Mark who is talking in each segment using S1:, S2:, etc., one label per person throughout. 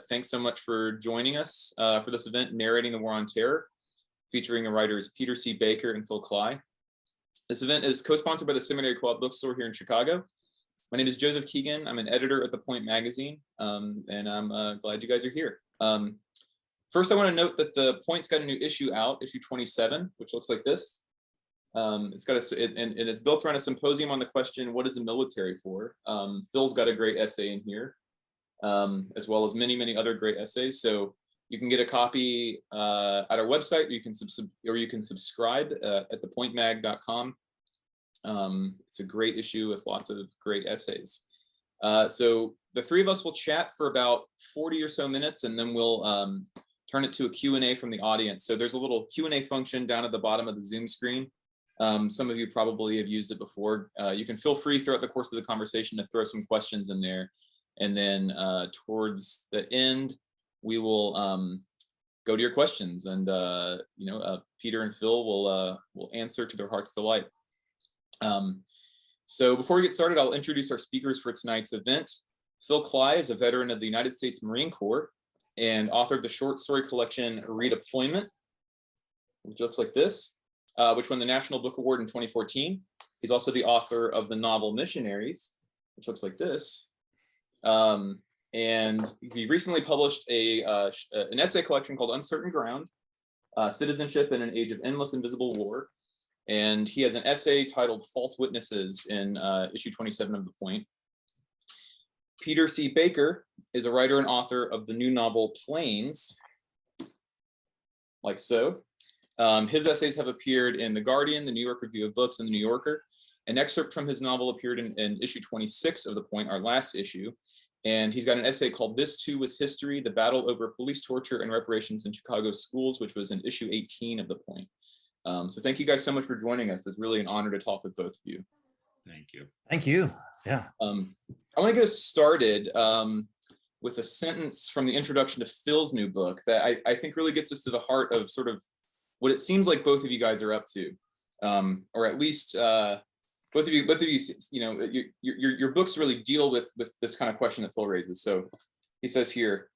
S1: thanks so much for joining us for this event, Narrating the War on Terror, featuring the writers Peter C. Baker and Phil Klay. This event is co-sponsored by the Seminary Co-op Bookstore here in Chicago. My name is Joseph Keegan. I'm an editor at The Point magazine, and I'm glad you guys are here. First, I want to note that The Point's got a new issue out, issue 27, which looks like this. It's got and it's built around a symposium on the question, what is the military for? Phil's got a great essay in here, as well as many, many other great essays. So you can get a copy at our website, or you can subscribe at thepointmag.com. It's a great issue with lots of great essays. So the three of us will chat for about 40 or so minutes, and then we'll turn it to a Q&A from the audience. So there's a little Q&A function down at the bottom of the Zoom screen. Some of you probably have used it before. You can feel free throughout the course of the conversation to throw some questions in there. And then towards the end, we will go to your questions, and Peter and Phil will answer to their heart's delight. So before we get started, I'll introduce our speakers for tonight's event. Phil Klay is a veteran of the United States Marine Corps and author of the short story collection Redeployment, which looks like this, which won the National Book Award in 2014. He's also the author of the novel Missionaries, which looks like this. And he recently published an essay collection called Uncertain Ground, Citizenship in an Age of Endless Invisible War. And he has an essay titled False Witnesses in issue 27 of The Point. Peter C. Baker is a writer and author of the new novel Planes, like so. His essays have appeared in The Guardian, the New York Review of Books, and the New Yorker. An excerpt from his novel appeared in issue 26 of The Point, our last issue. And he's got an essay called This Too Was History, The Battle Over Police Torture and Reparations in Chicago Schools, which was in issue 18 of The Point. So thank you guys so much for joining us. It's really an honor to talk with both of you.
S2: Thank you.
S3: Thank you. Yeah.
S1: I want to get us started with a sentence from the introduction to Phil's new book that I think really gets us to the heart of sort of what it seems like both of you guys are up to, or at least both of you, your books really deal with this kind of question that Phil raises. So he says here,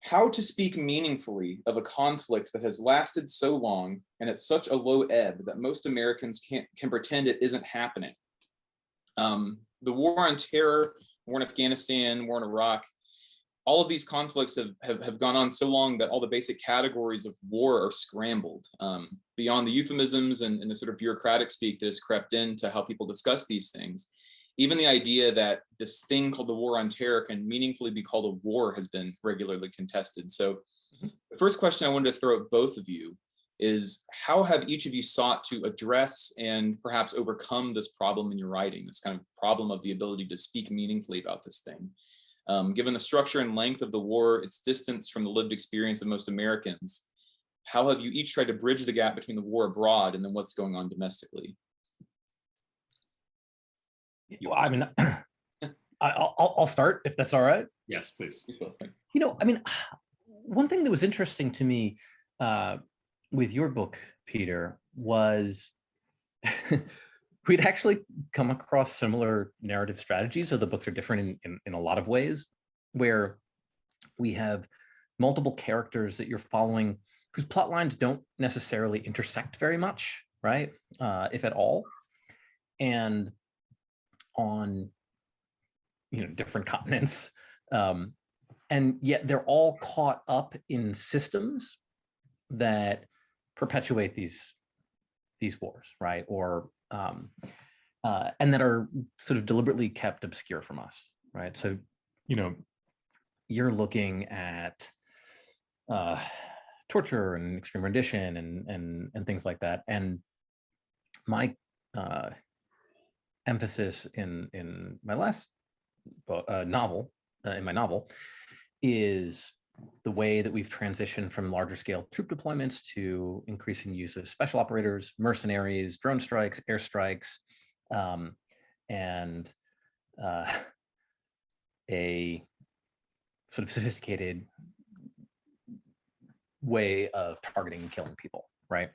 S1: how to speak meaningfully of a conflict that has lasted so long and at such a low ebb that most Americans can pretend it isn't happening. The war on terror, war in Afghanistan, war in Iraq, all of these conflicts have gone on so long that all the basic categories of war are scrambled. Beyond the euphemisms and the sort of bureaucratic speak that has crept into how people discuss these things, even the idea that this thing called the war on terror can meaningfully be called a war has been regularly contested. So the first question I wanted to throw at both of you is, how have each of you sought to address and perhaps overcome this problem in your writing, this kind of problem of the ability to speak meaningfully about this thing? Given the structure and length of the war, its distance from the lived experience of most Americans, how have you each tried to bridge the gap between the war abroad and then what's going on domestically?
S3: Well, I mean, I'll start if that's all right.
S2: Yes, please.
S3: One thing that was interesting to me with your book, Peter, was we'd actually come across similar narrative strategies. So the books are different in a lot of ways, where we have multiple characters that you're following whose plot lines don't necessarily intersect very much, right? If at all. And on different continents, and yet they're all caught up in systems that perpetuate these wars, right? Or and that are sort of deliberately kept obscure from us, right? So you're looking at torture and extreme rendition and things like that, and my emphasis in my last novel, is the way that we've transitioned from larger scale troop deployments to increasing use of special operators, mercenaries, drone strikes, airstrikes, and a sort of sophisticated way of targeting and killing people, right?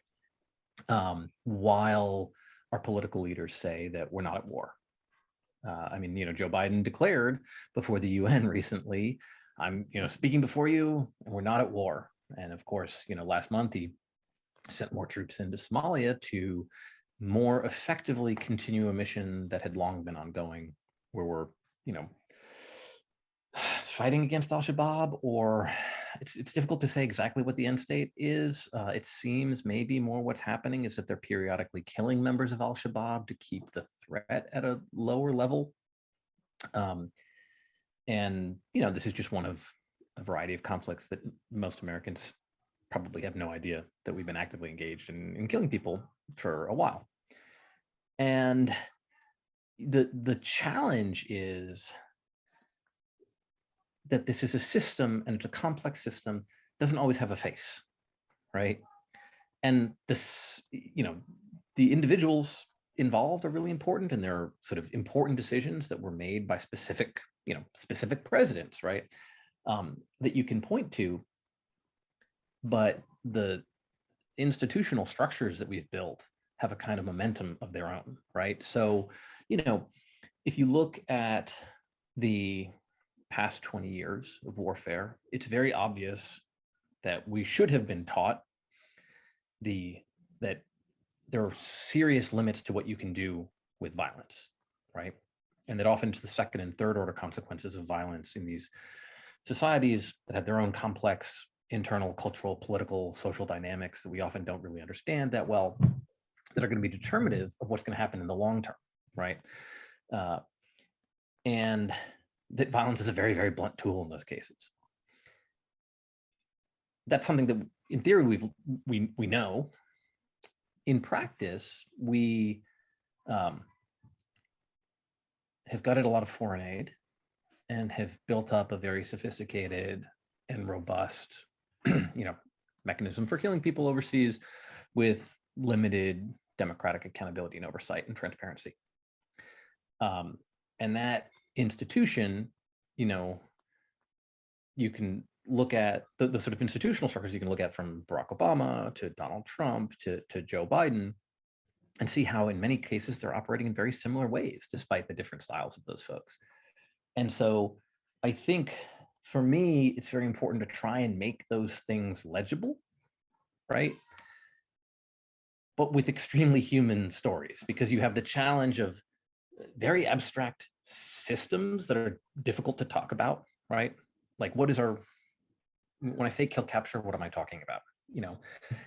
S3: While our political leaders say that we're not at war. Joe Biden declared before the UN recently I'm, speaking before you, and we're not at war. And of course, last month he sent more troops into Somalia to more effectively continue a mission that had long been ongoing, where we're, fighting against al-Shabaab, or it's difficult to say exactly what the end state is. It seems maybe more what's happening is that they're periodically killing members of al-Shabaab to keep the threat at a lower level. And, this is just one of a variety of conflicts that most Americans probably have no idea that we've been actively engaged in killing people for a while. And the challenge is that this is a system, and it's a complex system, doesn't always have a face, right? And this, the individuals involved are really important, and there are sort of important decisions that were made by specific presidents, right? That you can point to, but the institutional structures that we've built have a kind of momentum of their own, right? So, if you look at the past 20 years of warfare, it's very obvious that we should have been taught that there are serious limits to what you can do with violence, right? And that often it's the second and third order consequences of violence in these societies that have their own complex internal cultural, political, social dynamics that we often don't really understand that well, that are going to be determinative of what's going to happen in the long term, right? And that violence is a very, very blunt tool in those cases. That's something that, in theory, we know. In practice, we have gutted a lot of foreign aid and have built up a very sophisticated and robust, mechanism for killing people overseas with limited democratic accountability and oversight and transparency. And that institution, you can look at the sort of institutional structures you can look at from Barack Obama to Donald Trump to Joe Biden, and see how in many cases they're operating in very similar ways, despite the different styles of those folks. And so I think for me, it's very important to try and make those things legible, right? But with extremely human stories, because you have the challenge of very abstract systems that are difficult to talk about, right? Like, when I say kill capture, what am I talking about?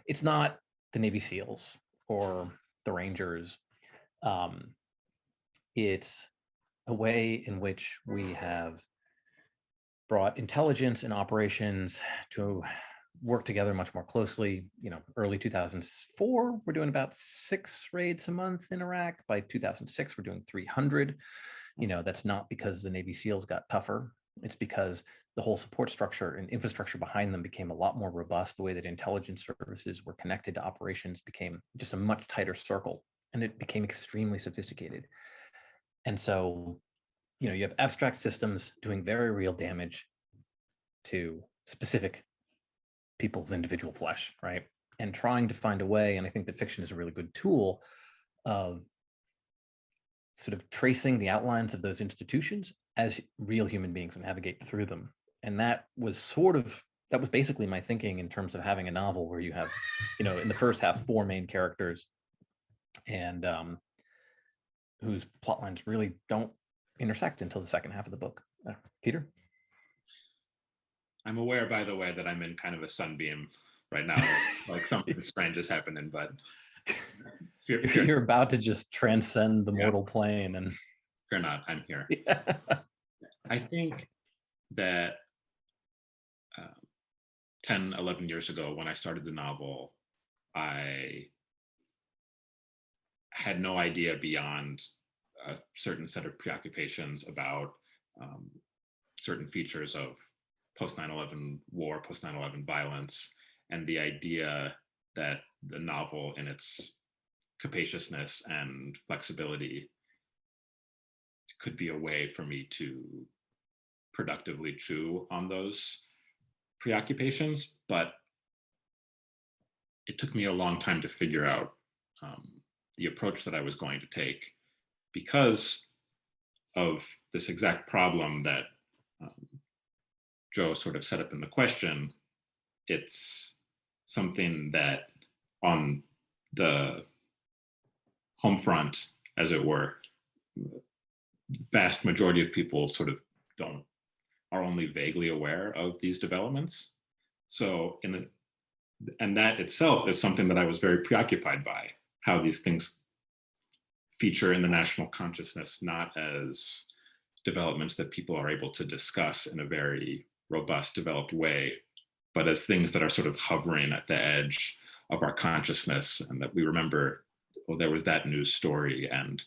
S3: It's not the Navy SEALs or the Rangers. It's a way in which we have brought intelligence and operations to work together much more closely. Early 2004, we're doing about 6 raids a month in Iraq. By 2006, we're doing 300. That's not because the Navy SEALs got tougher. It's because the whole support structure and infrastructure behind them became a lot more robust. The way that intelligence services were connected to operations became just a much tighter circle, and it became extremely sophisticated. And so, you have abstract systems doing very real damage to specific people's individual flesh, right? And trying to find a way, and I think that fiction is a really good tool of sort of tracing the outlines of those institutions as real human beings and navigate through them. And that was basically my thinking in terms of having a novel where you have, in the first half, 4 main characters, and whose plot lines really don't intersect until the second half of the book. Peter?
S2: I'm aware, by the way, that I'm in kind of a sunbeam right now. Like something strange is happening, but
S3: you're about to just transcend the mortal plane. And
S2: fear not, I'm here.
S3: Yeah.
S2: I think that 10, 11 years ago, when I started the novel, I had no idea beyond a certain set of preoccupations about certain features of post 9/11 war, post 9/11 violence, and the idea that the novel, in its capaciousness and flexibility, could be a way for me to productively chew on those preoccupations. But it took me a long time to figure out the approach that I was going to take, because of this exact problem that Joe sort of set up in the question, it's something that on the home front, as it were, vast majority of people sort of are only vaguely aware of these developments. So and that itself is something that I was very preoccupied by, how these things feature in the national consciousness, not as developments that people are able to discuss in a very robust, developed way, but as things that are sort of hovering at the edge of our consciousness, and that we remember, oh, there was that news story, and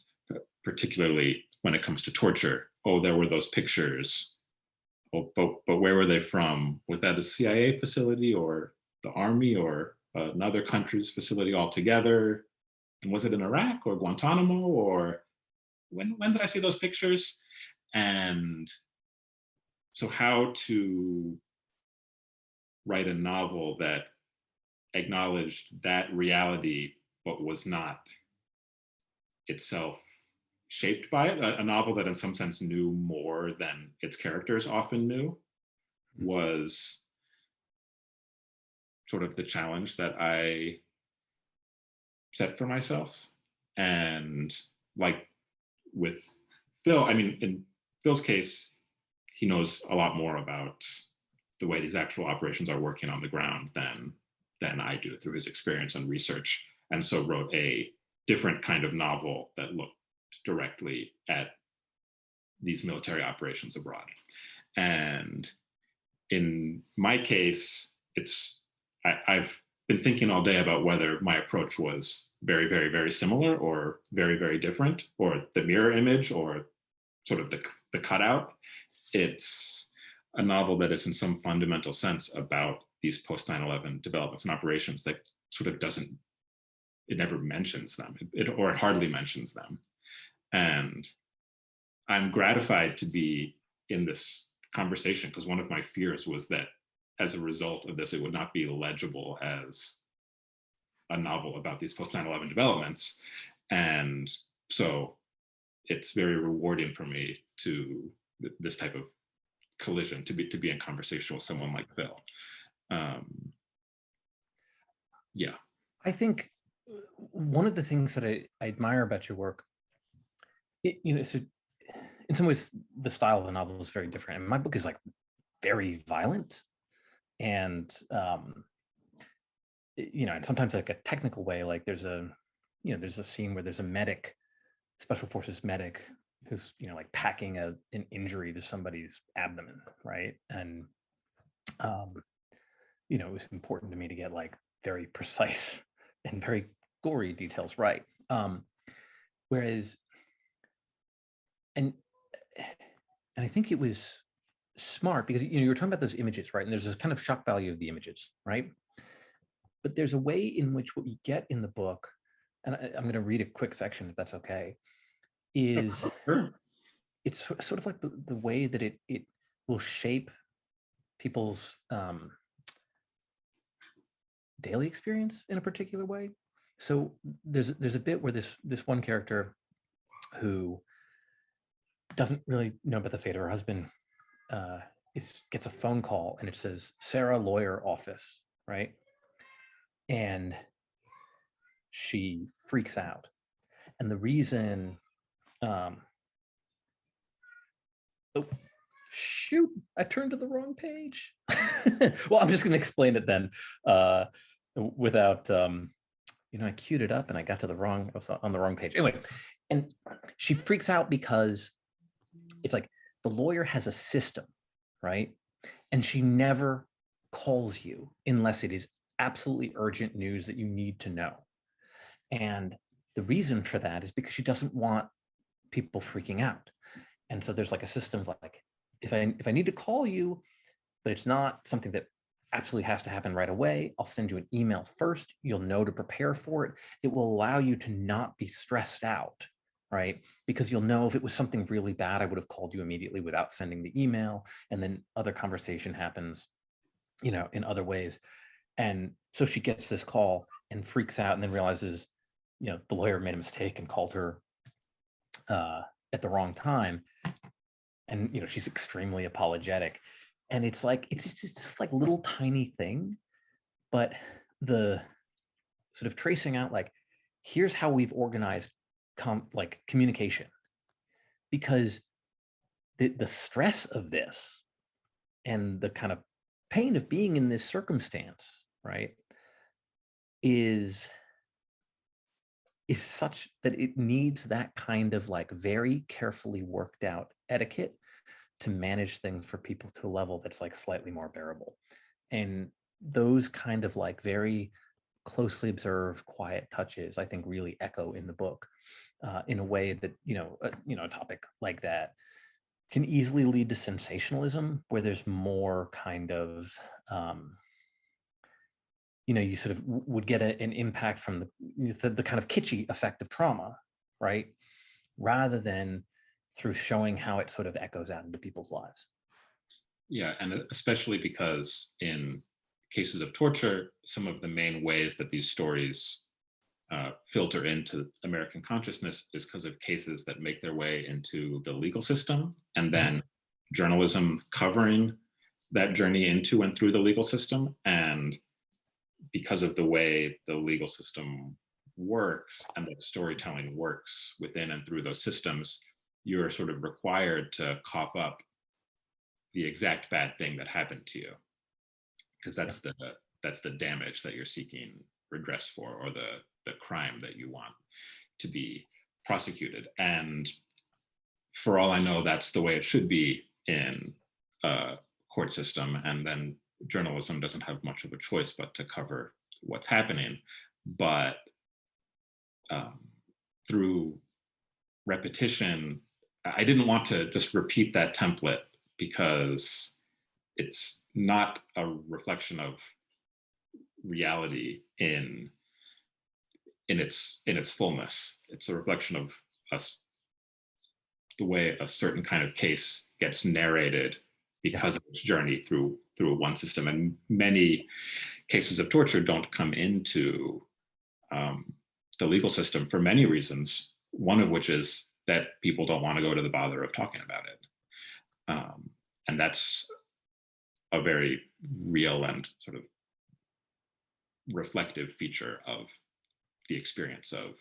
S2: particularly when it comes to torture, oh, there were those pictures, oh, but where were they from? Was that a CIA facility or the army or another country's facility altogether? And was it in Iraq or Guantanamo, or when did I see those pictures? And so how to write a novel that acknowledged that reality, but was not itself shaped by it, a novel that in some sense knew more than its characters often knew, was sort of the challenge that I set for myself. And like with Phil, I mean, in Phil's case, he knows a lot more about the way these actual operations are working on the ground than I do through his experience and research, and so wrote a different kind of novel that looked directly at these military operations abroad. And in my case, I've been thinking all day about whether my approach was very, very, very similar or very, very different, or the mirror image, or sort of the cutout. It's a novel that is in some fundamental sense about these post 9/11 developments and operations that sort of it never mentions them, or it hardly mentions them. And I'm gratified to be in this conversation, because one of my fears was that as a result of this, it would not be legible as a novel about these post 9/11 developments. And so it's very rewarding for me to this type of collision, to be in conversation with someone like Phil. Yeah.
S3: I think one of the things that I admire about your work, so in some ways, the style of the novel is very different. And my book is like very violent, and and sometimes like a technical way. Like there's a scene where there's a medic, special forces medic, who's like packing an injury to somebody's abdomen, right? And it was important to me to get like very precise and very gory details right. Whereas, and I think it was smart because you were talking about those images, right? And there's this kind of shock value of the images, right? But there's a way in which what we get in the book, and I'm going to read a quick section if that's okay, is it's sort of like the way that it will shape people's daily experience in a particular way. So there's a bit where this one character who doesn't really know about the fate of her husband gets a phone call, and it says Sarah lawyer office, right? And she freaks out, and the reason oh shoot, I turned to the wrong page. Well, I'm just going to explain it then without I queued it up and I was on the wrong page anyway. And she freaks out because it's like the lawyer has a system, right? And she never calls you unless it is absolutely urgent news that you need to know. And the reason for that is because she doesn't want people freaking out. And so there's like a system like, if I need to call you, but it's not something that absolutely has to happen right away, I'll send you an email first. You'll know to prepare for it. It will allow you to not be stressed out, right? Because you'll know if it was something really bad, I would have called you immediately without sending the email. And then other conversation happens, in other ways. And so she gets this call and freaks out, and then realizes, the lawyer made a mistake and called her at the wrong time. And she's extremely apologetic. And it's like, it's just like little tiny thing, but the sort of tracing out, like, here's how we've organized like communication, because the stress of this and the kind of pain of being in this circumstance, right, is such that it needs that kind of like very carefully worked out etiquette to manage things for people to a level that's like slightly more bearable. And those kind of like very closely observed quiet touches, I think, really echo in the book in a way that, a topic like that can easily lead to sensationalism, where there's more kind of, you sort of would get an impact from the kind of kitschy effect of trauma, right? Rather than through showing how it sort of echoes out into people's lives.
S2: Yeah, and especially because in cases of torture, some of the main ways that these stories filter into American consciousness is because of cases that make their way into the legal system, and then journalism covering that journey into and through the legal system. And because of the way the legal system works and that storytelling works within and through those systems, you're sort of required to cough up the exact bad thing that happened to you, because that's the damage that you're seeking redress for, or the crime that you want to be prosecuted. And for all I know, that's the way it should be in a court system. And then journalism doesn't have much of a choice but to cover what's happening. But through repetition, I didn't want to just repeat that template, because it's not a reflection of reality in its fullness. It's a reflection of us, the way a certain kind of case gets narrated because of its journey through one system. And many cases of torture don't come into the legal system for many reasons, one of which is that people don't want to go to the bother of talking about it. And that's a very real and sort of reflective feature of the experience of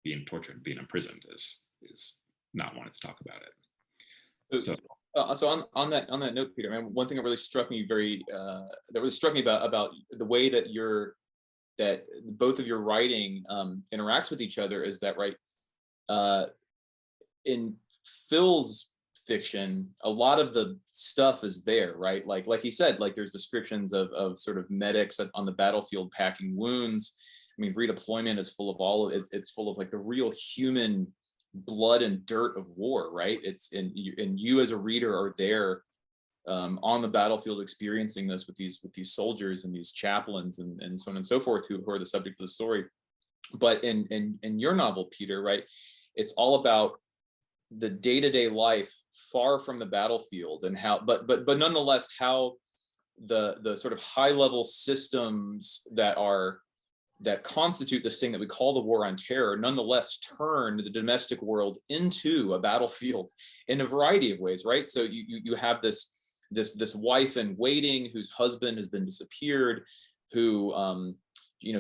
S2: being tortured, being imprisoned, is not wanting to talk about it.
S1: So on that note, Peter, man, one thing that really struck me about the way that both of your writing interacts with each other is that, right, in Phil's fiction, a lot of the stuff is there, right? Like he said, like there's descriptions of sort of medics on the battlefield packing wounds. I mean, redeployment is full of it's full of like the real human blood and dirt of war, right? And you as a reader are there on the battlefield experiencing this with these soldiers and these chaplains and so on and so forth who are the subject of the story. But in your novel, Peter, right, it's all about the day-to-day life far from the battlefield, and how but nonetheless how the sort of high-level systems that constitute this thing that we call the war on terror nonetheless turn the domestic world into a battlefield in a variety of ways, right? So you have this wife in waiting whose husband has been disappeared, who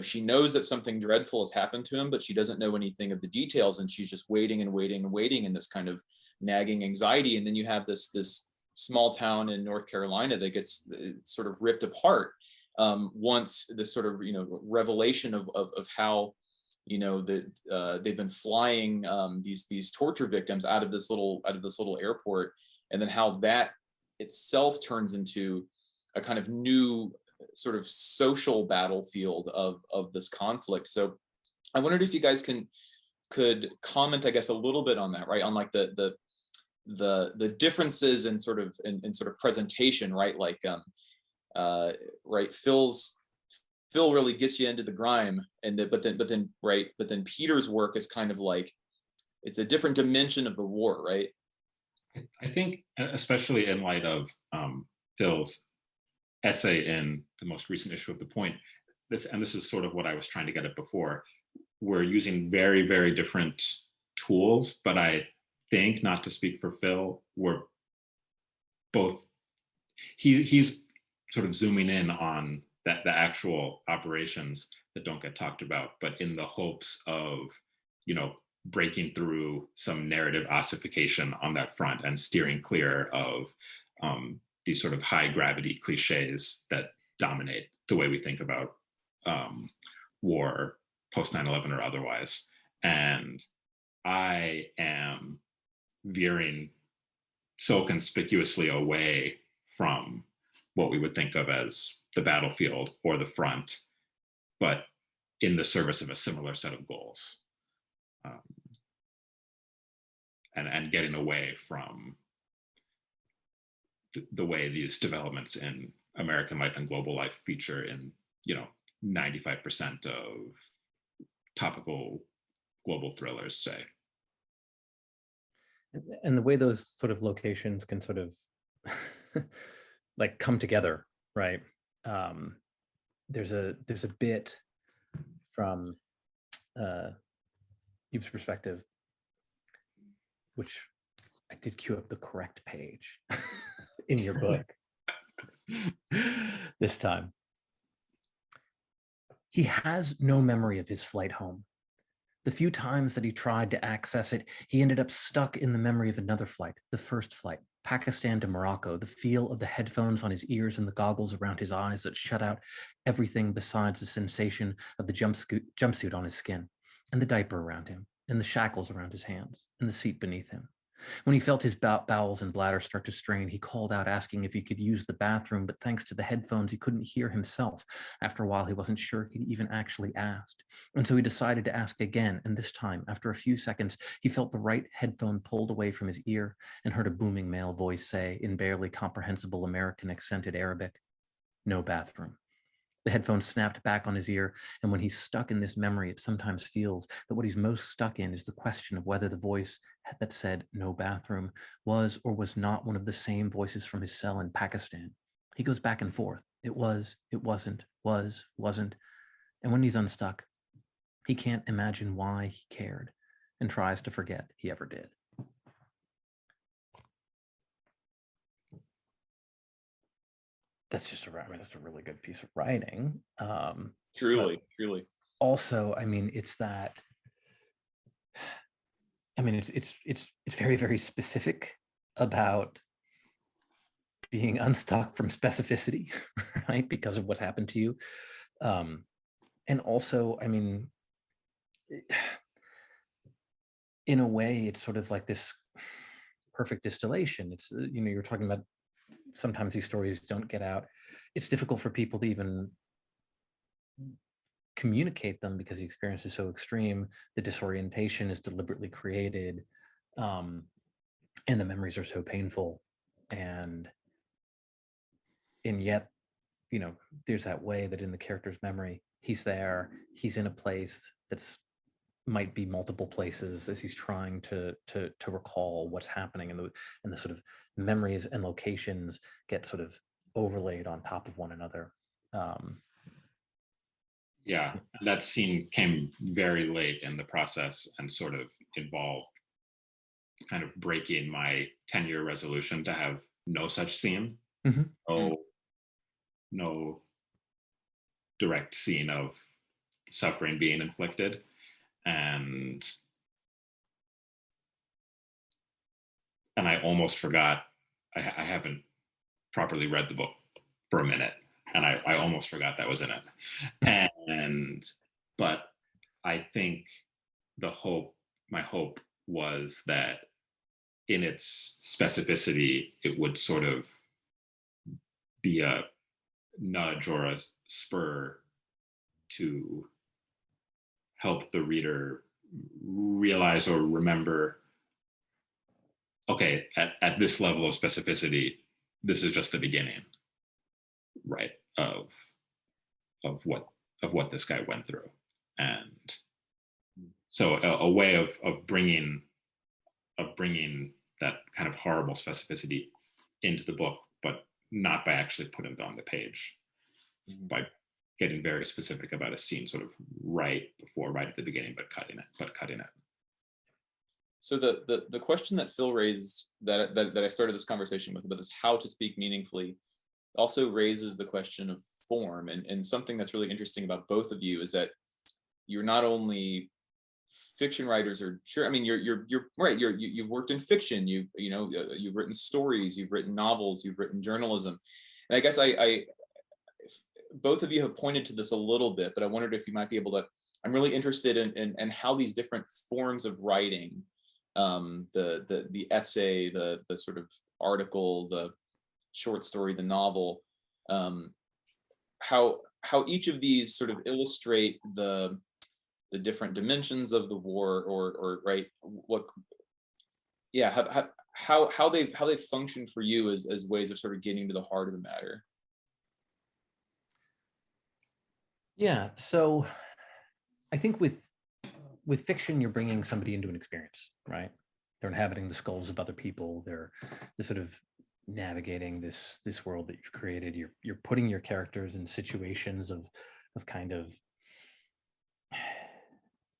S1: she knows that something dreadful has happened to him, but she doesn't know anything of the details, and she's just waiting and waiting and waiting in this kind of nagging anxiety. And then you have this small town in North Carolina that gets sort of ripped apart once this sort of revelation of how they've been flying these torture victims out of this little airport, and then how that itself turns into a kind of new sort of social battlefield of this conflict. So I wondered if you guys could comment, I guess, a little bit on that, right? On like the differences in sort of presentation, right? Like right, Phil really gets you into the grime, but then Peter's work is kind of like it's a different dimension of the war, right?
S2: I think, especially in light of Phil's essay in the most recent issue of The Point, this is sort of what I was trying to get at before. We're using very, very different tools, but I think, not to speak for Phil, we're both he's sort of zooming in on the actual operations that don't get talked about, but in the hopes of, breaking through some narrative ossification on that front and steering clear of these sort of high gravity cliches that dominate the way we think about war post 9/11 or otherwise. And I am veering so conspicuously away from what we would think of as the battlefield or the front, but in the service of a similar set of goals. And getting away from the way these developments in American life and global life feature in, 95% of topical global thrillers, say.
S3: And the way those sort of locations can sort of like come together, right? There's a bit from Yube's perspective, which I did queue up the correct page in your book this time. He has no memory of his flight home. The few times that he tried to access it, he ended up stuck in the memory of another flight, the first flight, Pakistan to Morocco, the feel of the headphones on his ears and the goggles around his eyes that shut out everything besides the sensation of the jumpsuit on his skin, and the diaper around him, and the shackles around his hands, and the seat beneath him. When he felt his bowels and bladder start to strain, he called out asking if he could use the bathroom, but thanks to the headphones, he couldn't hear himself. After a while, he wasn't sure he'd even actually asked. And so he decided to ask again, and this time, after a few seconds, he felt the right headphone pulled away from his ear and heard a booming male voice say, in barely comprehensible American accented Arabic, "No bathroom." The headphone snapped back on his ear, and when he's stuck in this memory, it sometimes feels that what he's most stuck in is the question of whether the voice that said "no bathroom" was or was not one of the same voices from his cell in Pakistan. He goes back and forth. It was, it wasn't, was, wasn't. And when he's unstuck, he can't imagine why he cared and tries to forget he ever did. That's just that's a really good piece of writing.
S1: Truly.
S3: Also, it's that. It's very, very specific about being unstuck from specificity, right? Because of what's happened to you, and also, in a way, it's sort of like this perfect distillation. It's you're talking about. Sometimes these stories don't get out. It's difficult for people to even communicate them because the experience is so extreme. The disorientation is deliberately created, and the memories are so painful. And yet, there's that way that in the character's memory, he's there, he's in a place that's might be multiple places as he's trying to recall what's happening, and the sort of memories and locations get sort of overlaid on top of one another.
S2: Yeah, that scene came very late in the process and sort of involved kind of breaking my 10-year resolution to have no such scene. Mm-hmm. No direct scene of suffering being inflicted. And I almost forgot, I haven't properly read the book for a minute, and I almost forgot that was in it. But I think my hope was that in its specificity, it would sort of be a nudge or a spur to help the reader realize or remember, okay, at this level of specificity, this is just the beginning, right, of what this guy went through. And so a way of bringing that kind of horrible specificity into the book, but not by actually putting it on the page, by getting very specific about a scene sort of right at the beginning, but cutting it.
S1: So the question that Phil raised that I started this conversation with about this how to speak meaningfully also raises the question of form. And something that's really interesting about both of you is that you're not only fiction writers, or sure, I mean, you're right. You've worked in fiction. You've written stories. You've written novels. You've written journalism. And I guess I both of you have pointed to this a little bit, but I wondered if you might be able to. I'm really interested in how these different forms of writing, the essay, the sort of article, the short story, the novel, how each of these sort of illustrate the different dimensions of the war, or right, what, yeah, how they've functioned for you as ways of sort of getting to the heart of the matter.
S3: Yeah, so I think with fiction, you're bringing somebody into an experience, right? They're inhabiting the skulls of other people. They're sort of navigating this world that you've created. You're putting your characters in situations of kind of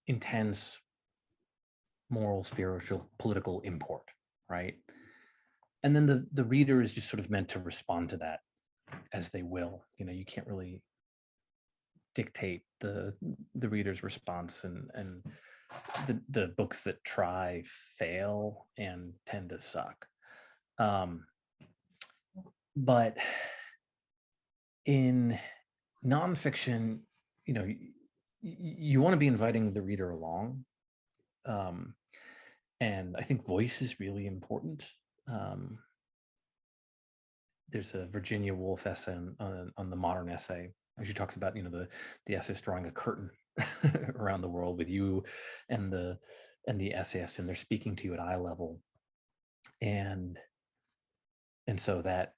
S3: intense moral, spiritual, political import, right? And then the reader is just sort of meant to respond to that as they will. You can't really dictate the reader's response, and the books that try fail and tend to suck. But in nonfiction, you want to be inviting the reader along. And I think voice is really important. There's a Virginia Woolf essay on the modern essay. She talks about, the essayist drawing a curtain around the world with you and the essayist, and they're speaking to you at eye level. And so that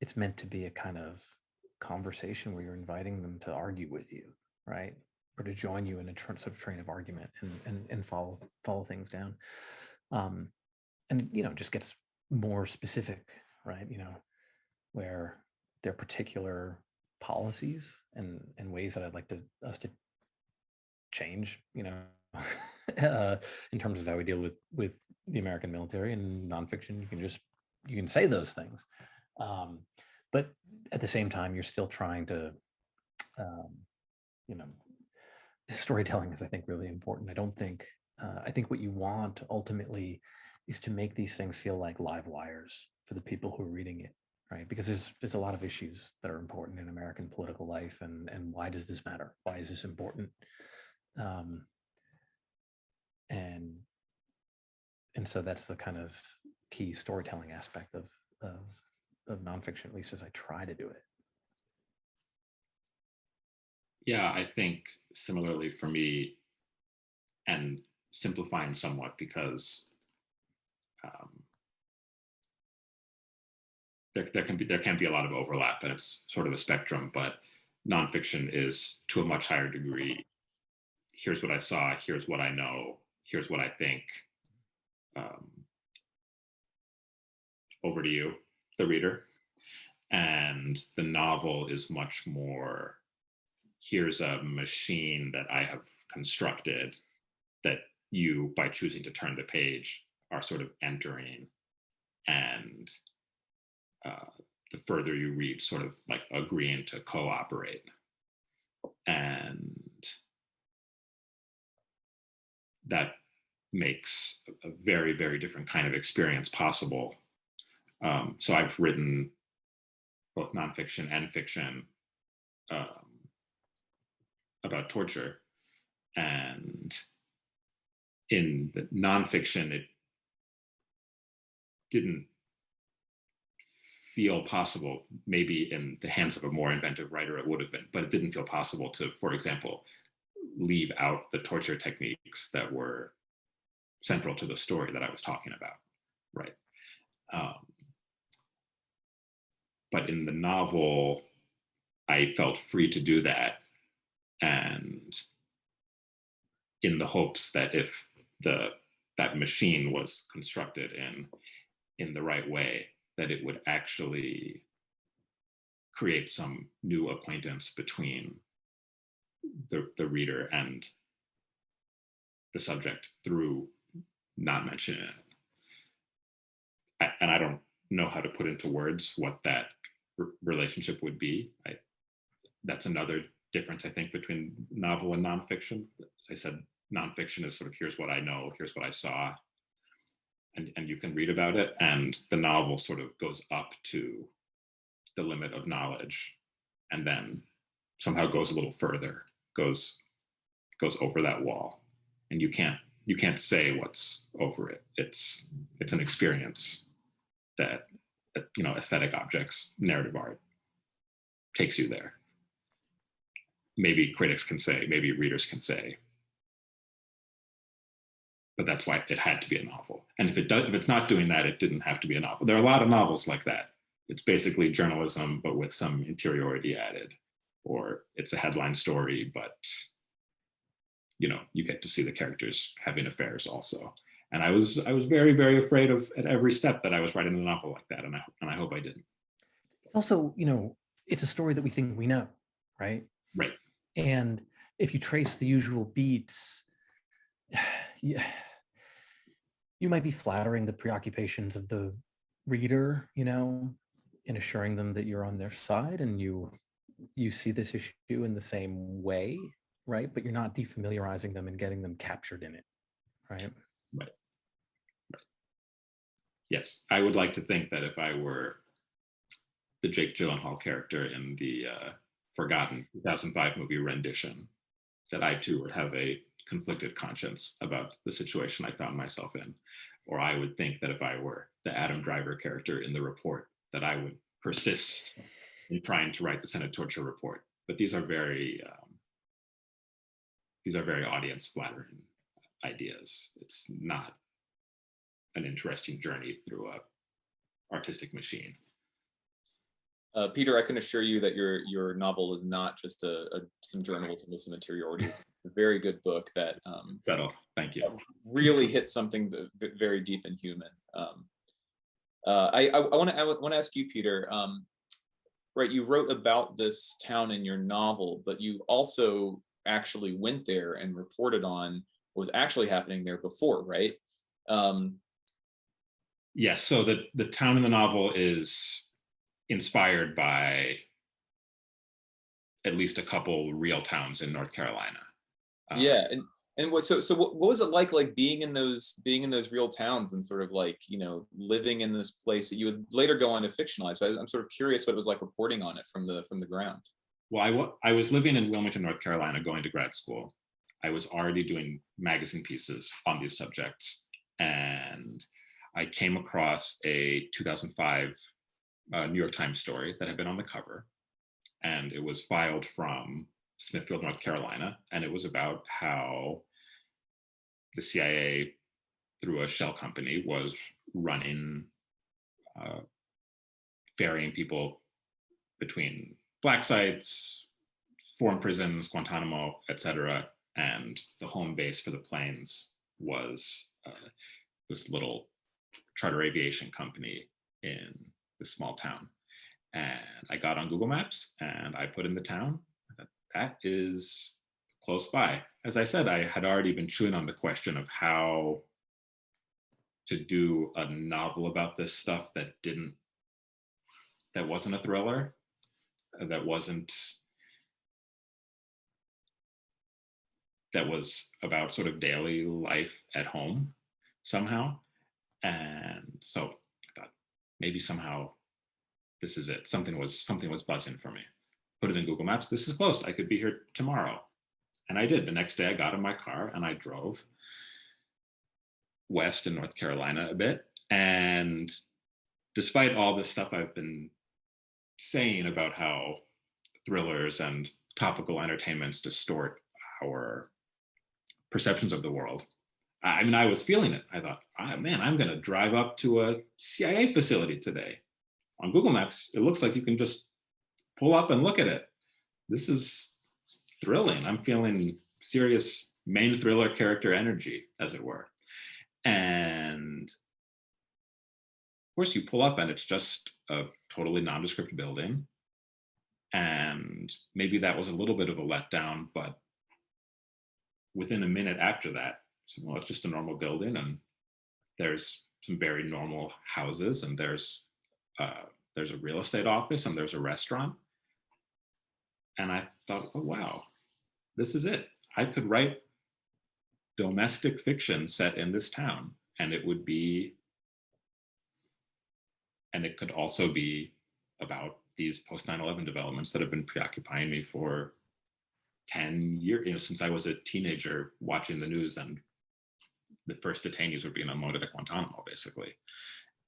S3: it's meant to be a kind of conversation where you're inviting them to argue with you, right? Or to join you in a sort of train of argument and follow things down. And it just gets more specific, right? Where there are particular policies and ways that I'd like us to change, in terms of how we deal with the American military. And nonfiction, you can say those things, but at the same time, you're still trying to, storytelling is, I think, really important. I think what you want ultimately is to make these things feel like live wires for the people who are reading it, right? Because there's a lot of issues that are important in American political life, and why does this matter? Why is this important? And so that's the kind of key storytelling aspect of nonfiction, at least as I try to do it.
S2: Yeah, I think similarly for me, and simplifying somewhat, because there can be a lot of overlap, and it's sort of a spectrum. But nonfiction is, to a much higher degree, here's what I saw, here's what I know, here's what I think. Over to you, the reader. And the novel is much more, here's a machine that I have constructed that you, by choosing to turn the page, are sort of entering. And the further you read, sort of like agreeing to cooperate. And that makes a very, very different kind of experience possible. So I've written both nonfiction and fiction about torture. And in the nonfiction, it didn't feel possible. Maybe in the hands of a more inventive writer, it would have been, but it didn't feel possible to, for example, leave out the torture techniques that were central to the story that I was talking about, right? But in the novel, I felt free to do that, and in the hopes that if that machine was constructed in the right way, that it would actually create some new acquaintance between the reader and the subject through not mentioning it. and I don't know how to put into words what that relationship would be. That's another difference, I think, between novel and nonfiction. As I said, nonfiction is sort of, here's what I know, here's what I saw, and you can read about it. And the novel sort of goes up to the limit of knowledge, and then somehow goes a little further, goes over that wall, and you can't say what's over it. It's an experience that, you know, aesthetic objects, narrative art takes you there. Maybe critics can say, maybe readers can say, but that's why it had to be a novel. And if it's not doing that, it didn't have to be a novel. There are a lot of novels like that. It's basically journalism, but with some interiority added, or it's a headline story, but you know, you get to see the characters having affairs also. And I was very, very afraid of at every step that I was writing a novel like that, and I hope I didn't.
S3: It's also, you know, it's a story that we think we know, right?
S2: Right.
S3: And if you trace the usual beats, you might be flattering the preoccupations of the reader, you know, in assuring them that you're on their side and you see this issue in the same way, right? But you're not defamiliarizing them and getting them captured in it, right?
S2: Right. Yes, I would like to think that if I were the Jake Gyllenhaal character in the forgotten 2005 movie Rendition, that I too would have a conflicted conscience about the situation I found myself in. Or I would think that if I were the Adam Driver character in The Report, that I would persist in trying to write the Senate torture report. But these are very audience flattering ideas. It's not an interesting journey through a artistic machine.
S1: Peter, I can assure you that your novel is not just some journalism with some interiority. It's a very good book that
S2: Thank you.
S1: Really hits something very deep and human. I want to ask you, Peter. Right, you wrote about this town in your novel, but you also actually went there and reported on what was actually happening there before, right?
S2: Yes. So the town in the novel is inspired by at least a couple real towns in North Carolina.
S1: Yeah, and what was it like being in those real towns and sort of like, you know, living in this place that you would later go on to fictionalize? But I'm sort of curious what it was like reporting on it from the ground.
S2: Well, I was living in Wilmington, North Carolina, going to grad school. I was already doing magazine pieces on these subjects, and I came across a 2005 New York Times story that had been on the cover, and it was filed from Smithfield, North Carolina, and it was about how the CIA, through a shell company, was running, ferrying people between black sites, foreign prisons, Guantanamo, etc. And the home base for the planes was this little charter aviation company in this small town. And I got on Google Maps and I put in the town. That is close by. As I said, I had already been chewing on the question of how to do a novel about this stuff that wasn't a thriller, that was about sort of daily life at home somehow. And so I thought maybe somehow this is it. Something was buzzing for me. Put it in Google Maps. This is close. I could be here tomorrow. And I did. The next day I got in my car and I drove west in North Carolina a bit. And despite all this stuff I've been saying about how thrillers and topical entertainments distort our perceptions of the world, I mean, I was feeling it. I thought, man, I'm going to drive up to a CIA facility today. On Google Maps, it looks like you can just pull up and look at it. This is thrilling. I'm feeling serious main thriller character energy, as it were. And of course, you pull up and it's just a totally nondescript building. And maybe that was a little bit of a letdown, but within a minute after that, so, well, it's just a normal building and there's some very normal houses, and there's a real estate office, and there's a restaurant. And I thought, oh wow, this is it. I could write domestic fiction set in this town, and it could also be about these post 9/11 developments that have been preoccupying me for 10 years, since I was a teenager watching the news, and the first detainees were being unloaded at Guantanamo, basically.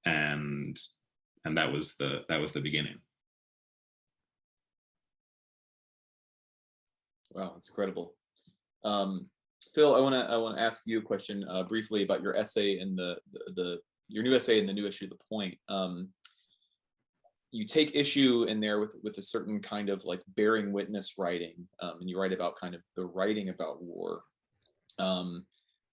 S2: And that was the beginning.
S1: Wow, that's incredible. Phil, I want to ask you a question briefly about your essay in your new essay in the new issue of The Point. You take issue in there with a certain kind of like bearing witness writing, and you write about kind of the writing about war, and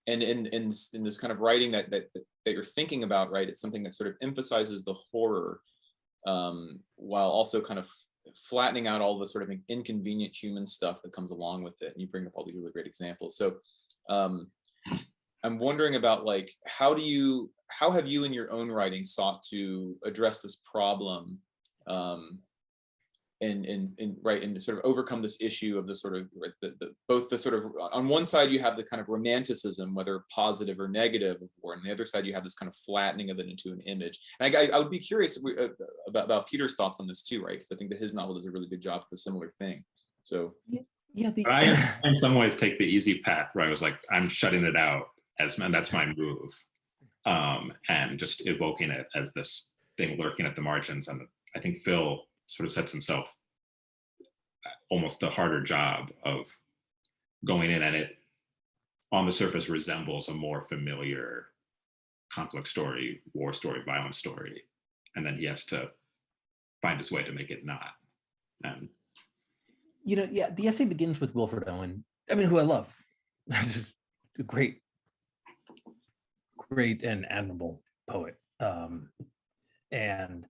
S1: in this kind of writing that you're thinking about, right? It's something that sort of emphasizes the horror, while also kind of flattening out all the sort of inconvenient human stuff that comes along with it. And you bring up all these really great examples. So I'm wondering about like, how have you in your own writing sought to address this problem, and sort of overcome this issue of the sort of both the sort of, on one side you have the kind of romanticism, whether positive or negative of war, and on the other side you have this kind of flattening of it into an image. And I would be curious about Peter's thoughts on this too, right? Because I think that his novel does a really good job with a similar thing. So
S3: yeah,
S2: I in some ways take the easy path, where I was like, I'm shutting it out, and that's my move, and just evoking it as this thing lurking at the margins. And I think Phil sort of sets himself almost the harder job of going in, and it on the surface resembles a more familiar conflict story, war story, violence story, and then he has to find his way to make it not. And
S3: the essay begins with Wilfred Owen, who I love. A great and admirable poet, and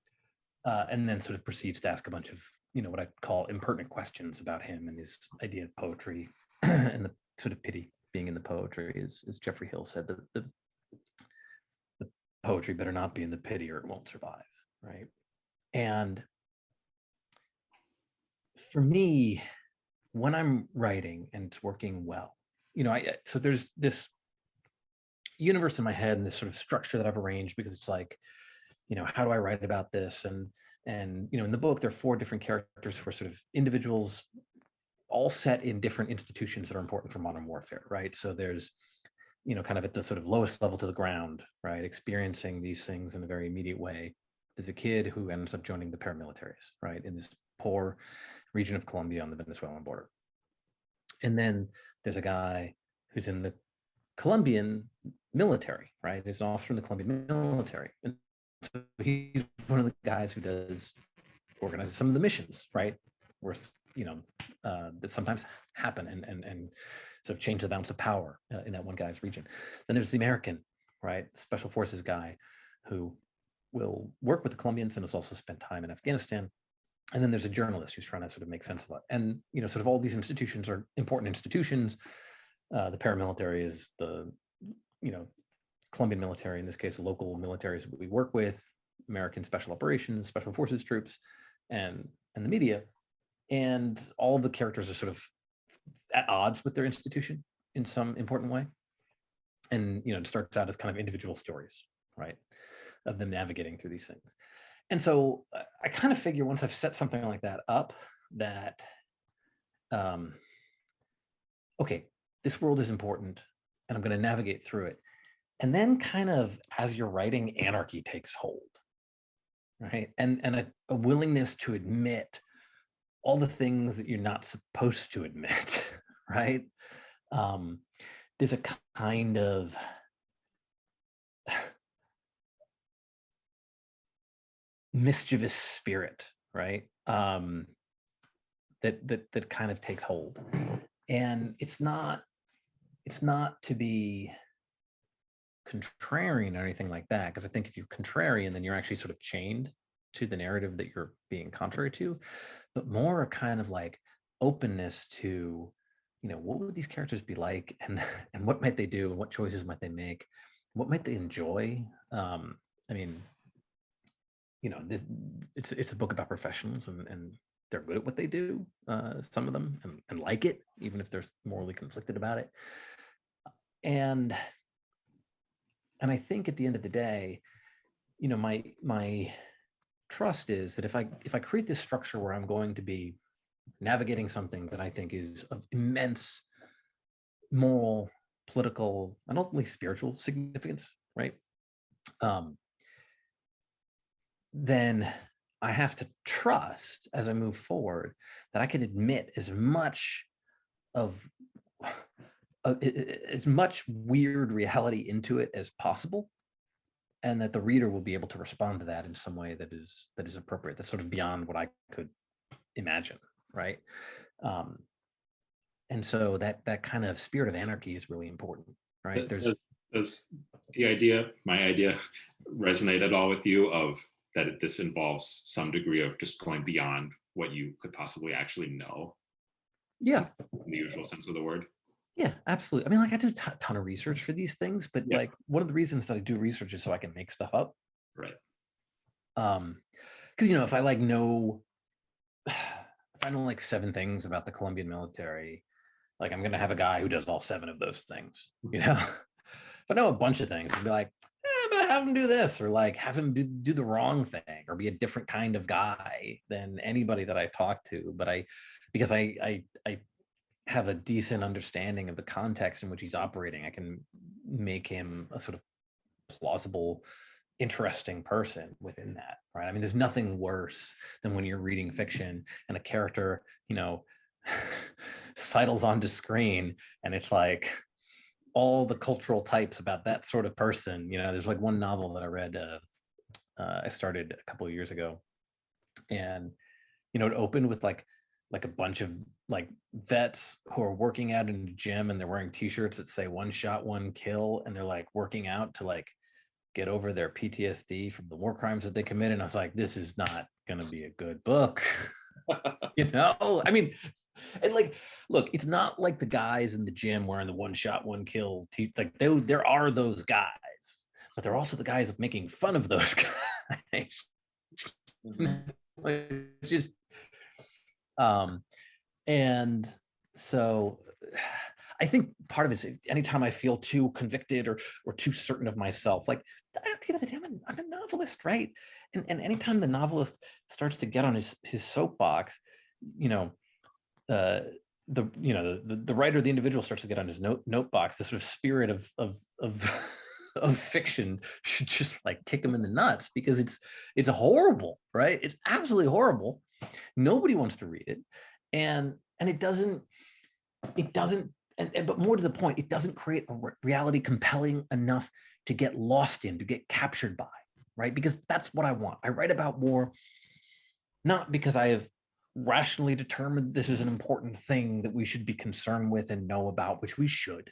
S3: then sort of proceeds to ask a bunch of what I call impertinent questions about him and his idea of poetry, and the sort of pity being in the poetry, as Geoffrey Hill said, the poetry better not be in the pity or it won't survive, right? And for me, when I'm writing and it's working well, so there's this universe in my head and this sort of structure that I've arranged, because it's like, how do I write about this? And in the book, there are 4 different characters who are sort of individuals, all set in different institutions that are important for modern warfare, right? So there's, kind of at the sort of lowest level to the ground, right? Experiencing these things in a very immediate way. There's a kid who ends up joining the paramilitaries, right? In this poor region of Colombia on the Venezuelan border. And then there's a guy who's in the Colombian military, right? There's an officer in the Colombian military. And so he's one of the guys who organizes some of the missions, right? That sometimes happen and sort of change the balance of power in that one guy's region. Then there's the American, right? Special forces guy who will work with the Colombians and has also spent time in Afghanistan. And then there's a journalist who's trying to sort of make sense of it. And, sort of all these institutions are important institutions. The paramilitary is the, Colombian military, in this case, local militaries that we work with, American special operations, special forces troops, and the media. And all of the characters are sort of at odds with their institution in some important way. And, it starts out as kind of individual stories, right, of them navigating through these things. And so I kind of figure once I've set something like that up, that, okay, this world is important and I'm going to navigate through it. And then kind of as you're writing, anarchy takes hold, right? And a willingness to admit all the things that you're not supposed to admit, right? There's a kind of mischievous spirit, right? That kind of takes hold. And it's not to be contrarian or anything like that, because I think if you're contrarian, then you're actually sort of chained to the narrative that you're being contrary to, but more a kind of like openness to, what would these characters be like, and what might they do, and what choices might they make, what might they enjoy? I mean, you know, it's a book about professionals, and they're good at what they do, some of them, and like it, even if they're morally conflicted about it. And I think at the end of the day, you know, my trust is that if I create this structure where I'm going to be navigating something that I think is of immense moral, political, and ultimately spiritual significance, right? Then I have to trust as I move forward that I can admit as much of as much weird reality into it as possible, and that the reader will be able to respond to that in some way that is appropriate, that's sort of beyond what I could imagine, right? And so that kind of spirit of anarchy is really important, right?
S2: Does my idea resonate at all with you, of that this involves some degree of just going beyond what you could possibly actually know?
S3: Yeah.
S2: In the usual sense of the word.
S3: Yeah, absolutely. I mean, like, I do a ton of research for these things, but like, one of the reasons that I do research is so I can make stuff up.
S2: Right.
S3: Because, you know, if I know like 7 things about the Colombian military, like, I'm gonna have a guy who does all 7 of those things, you know. If I know a bunch of things, I'd be like, but have him do this, or like have him do the wrong thing, or be a different kind of guy than anybody that I talk to. But because I have a decent understanding of the context in which he's operating, I can make him a sort of plausible, interesting person within that, right? I mean, there's nothing worse than when you're reading fiction and a character, you know, sidles onto screen, and it's like all the cultural types about that sort of person. You know, there's like one novel that I read, I started a couple of years ago, and, you know, it opened with like a bunch of like vets who are working out in the gym, and they're wearing t-shirts that say "one shot, one kill," and they're like working out to like get over their PTSD from the war crimes that they committed. And I was like, this is not going to be a good book. You know, I mean, and like, look, it's not like the guys in the gym wearing the "one shot, one kill" like there are those guys, but they're also the guys making fun of those guys. It's just and so I think part of it is anytime I feel too convicted or too certain of myself, like, at the end of the day, I'm a novelist, right? And anytime the novelist starts to get on his soapbox, you know, the writer, the individual, starts to get on his note box, the sort of spirit of fiction should just like kick him in the nuts, because it's horrible, right? It's absolutely horrible. Nobody wants to read it, and it doesn't but more to the point, it doesn't create a reality compelling enough to get lost in, to get captured by, right? Because that's what I want. I write about war not because I have rationally determined this is an important thing that we should be concerned with and know about, which we should,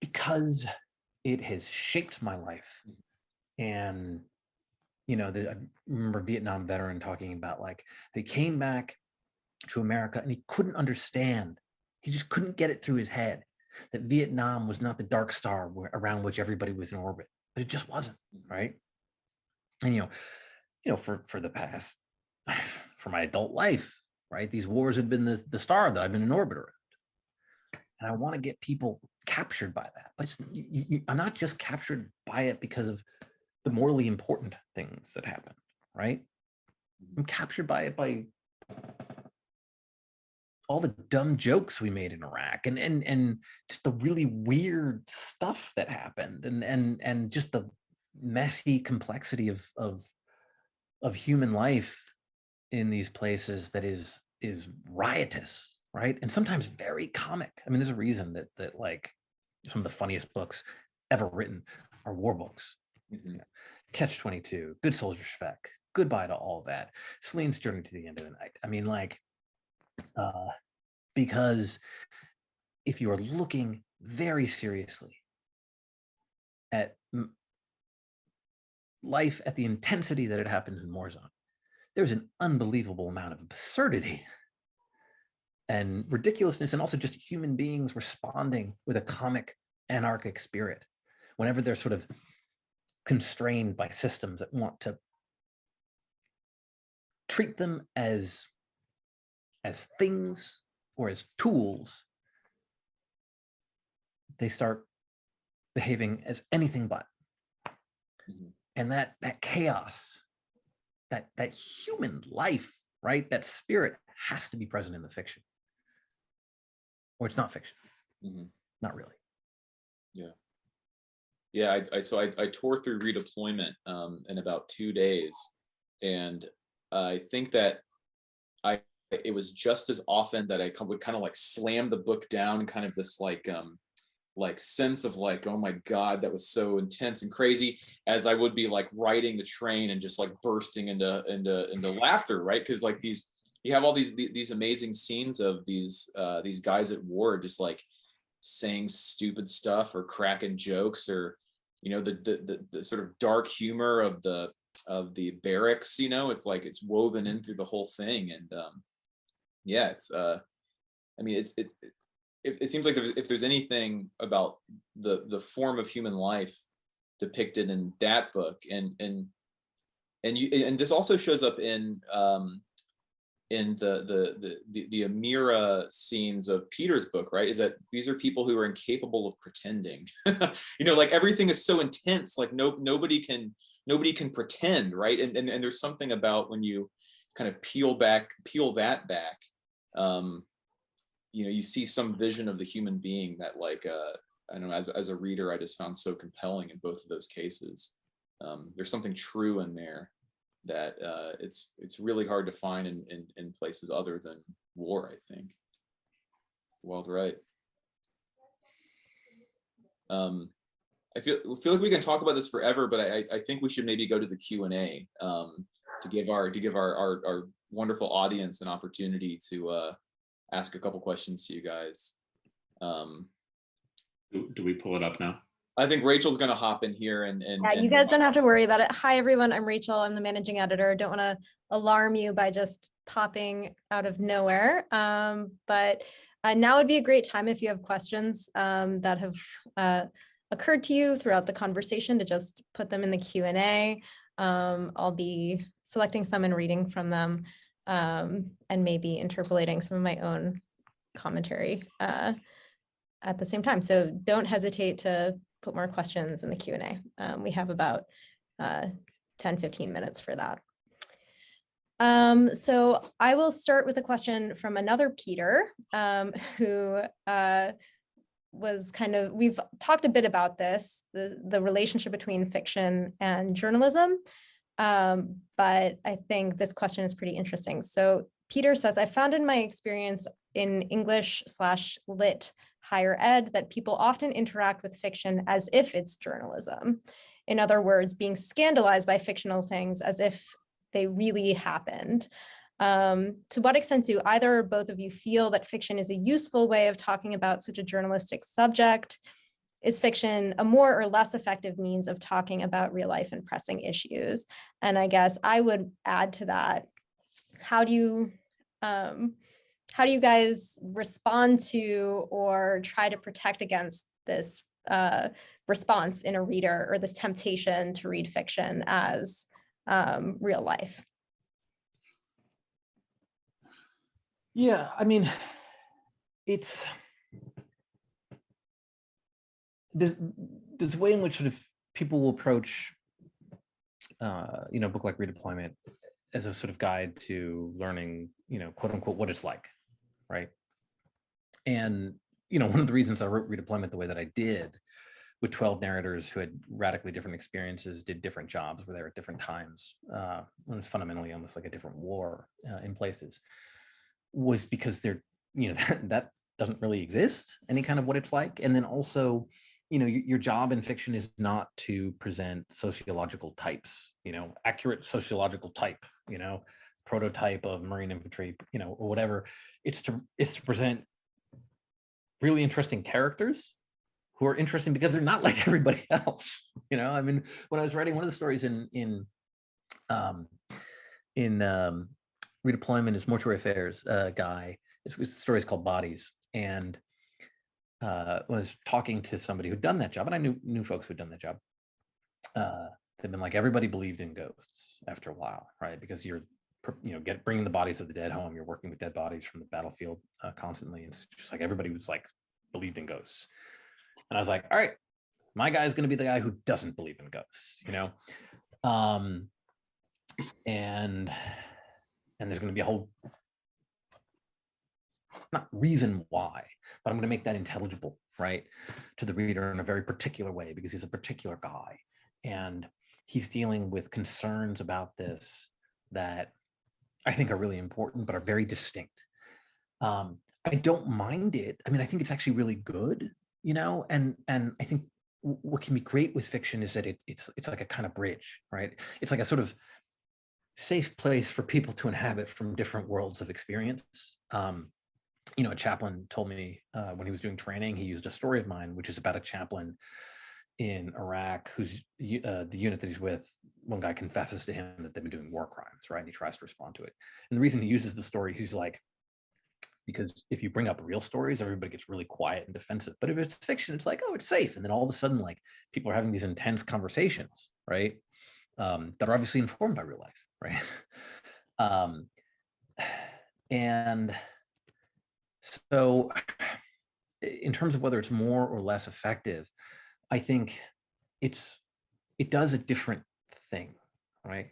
S3: because it has shaped my life. And, you know, I remember a Vietnam veteran talking about, like, he came back to America and he couldn't understand. He just couldn't get it through his head that Vietnam was not the dark star around which everybody was in orbit. But it just wasn't, right? And, you know, for the past, for my adult life, right, these wars have been the star that I've been in orbit around. And I want to get people captured by that. But I'm not just captured by it because of the morally important things that happen, right? I'm captured by it by all the dumb jokes we made in Iraq, and just the really weird stuff that happened, and just the messy complexity of human life in these places that is riotous, right? And sometimes very comic. I mean, there's a reason that like some of the funniest books ever written are war books. Mm-hmm. Catch-22, Good Soldier Schweck, Goodbye to All That, Celine's Journey to the End of the Night. I mean, like, because if you are looking very seriously at life at the intensity that it happens in Warzone, there's an unbelievable amount of absurdity and ridiculousness, and also just human beings responding with a comic, anarchic spirit, whenever they're sort of constrained by systems that want to treat them as things or as tools, they start behaving as anything but. And that chaos, that human life, right? That spirit has to be present in the fiction, or it's not fiction. Not really.
S1: Yeah. I tore through redeployment in about 2 days, and I think that it was just as often that I would kind of like slam the book down, kind of this like sense of like, oh my God, that was so intense and crazy, as I would be like riding the train and just like bursting into laughter, right? Because like you have all these amazing scenes of these guys at war just like saying stupid stuff or cracking jokes, or the sort of dark humor of the barracks. It's like it's woven in through the whole thing. And yeah, it's I mean, it seems like if there's anything about the form of human life depicted in that book, and this also shows up in the Amira scenes of Peter's book, right? Is that these are people who are incapable of pretending. Like everything is so intense, like nobody can pretend, right? And there's something about when you kind of peel that back, you see some vision of the human being that like I don't know, as a reader, I just found so compelling in both of those cases. There's something true in there that it's really hard to find in places other than war, I think. Well, right. I feel like we can talk about this forever, but I think we should maybe go to the Q&A to give our wonderful audience an opportunity to ask a couple questions to you guys.
S2: Do we pull it up now?
S1: I think Rachel's going to hop in here and
S4: you guys don't have to worry about it. Hi, everyone. I'm Rachel. I'm the managing editor. Don't want to alarm you by just popping out of nowhere. But now would be a great time if you have questions that have occurred to you throughout the conversation to just put them in the Q&A. I'll be selecting some and reading from them, and maybe interpolating some of my own commentary at the same time. So don't hesitate to put more questions in the Q&A. We have about 10-15 minutes for that. So I will start with a question from another Peter, who was we've talked a bit about this, the relationship between fiction and journalism, but I think this question is pretty interesting. So Peter says, I found in my experience in English/lit higher ed that people often interact with fiction as if it's journalism. In other words, being scandalized by fictional things as if they really happened. To what extent do either or both of you feel that fiction is a useful way of talking about such a journalistic subject? Is fiction a more or less effective means of talking about real life and pressing issues? And I guess I would add to that, how do you guys respond to or try to protect against this response in a reader, or this temptation to read fiction as real life?
S3: Yeah, I mean, there's a way in which sort of people will approach, a book like Redeployment as a sort of guide to learning, quote unquote, what it's like, right? And, one of the reasons I wrote Redeployment the way that I did, with 12 narrators who had radically different experiences, did different jobs, were there at different times, it was fundamentally almost like a different war in places, was because that doesn't really exist, any kind of what it's like. And then also, your job in fiction is not to present sociological types, accurate sociological type, prototype of Marine infantry, or whatever. It's to present really interesting characters who are interesting because they're not like everybody else. I mean, when I was writing one of the stories in Redeployment is Mortuary Affairs guy. The story is called Bodies, and was talking to somebody who'd done that job, and I knew folks who'd done that job. They've been like, everybody believed in ghosts after a while, right? Because you're, bringing the bodies of the dead home. You're working with dead bodies from the battlefield constantly. It's just like everybody was like believed in ghosts, and I was like, all right, my guy is going to be the guy who doesn't believe in ghosts, and there's going to be a whole, not reason why, but I'm going to make that intelligible, right, to the reader in a very particular way, because he's a particular guy, and he's dealing with concerns about this that I think are really important, but are very distinct. I don't mind it. I mean, I think it's actually really good, and I think what can be great with fiction is that it's like a kind of bridge, right? It's like a sort of safe place for people to inhabit from different worlds of experience. A chaplain told me when he was doing training, he used a story of mine, which is about a chaplain in Iraq who's the unit that he's with. One guy confesses to him that they've been doing war crimes, right? And he tries to respond to it. And the reason he uses the story, he's like, because if you bring up real stories, everybody gets really quiet and defensive. But if it's fiction, it's like, oh, it's safe. And then all of a sudden, like, people are having these intense conversations, right? That are obviously informed by real life, right? And so in terms of whether it's more or less effective, I think it does a different thing, right?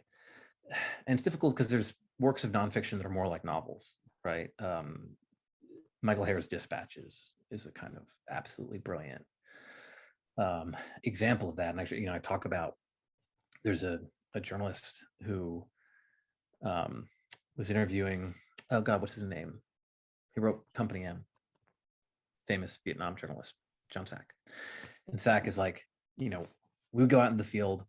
S3: And it's difficult because there's works of nonfiction that are more like novels, right? Michael Hare's Dispatches is a kind of absolutely brilliant example of that. And actually, I talk about, there's a journalist who was interviewing, oh God, what's his name? He wrote Company M, famous Vietnam journalist, John Sack. And Sack is like, we would go out in the field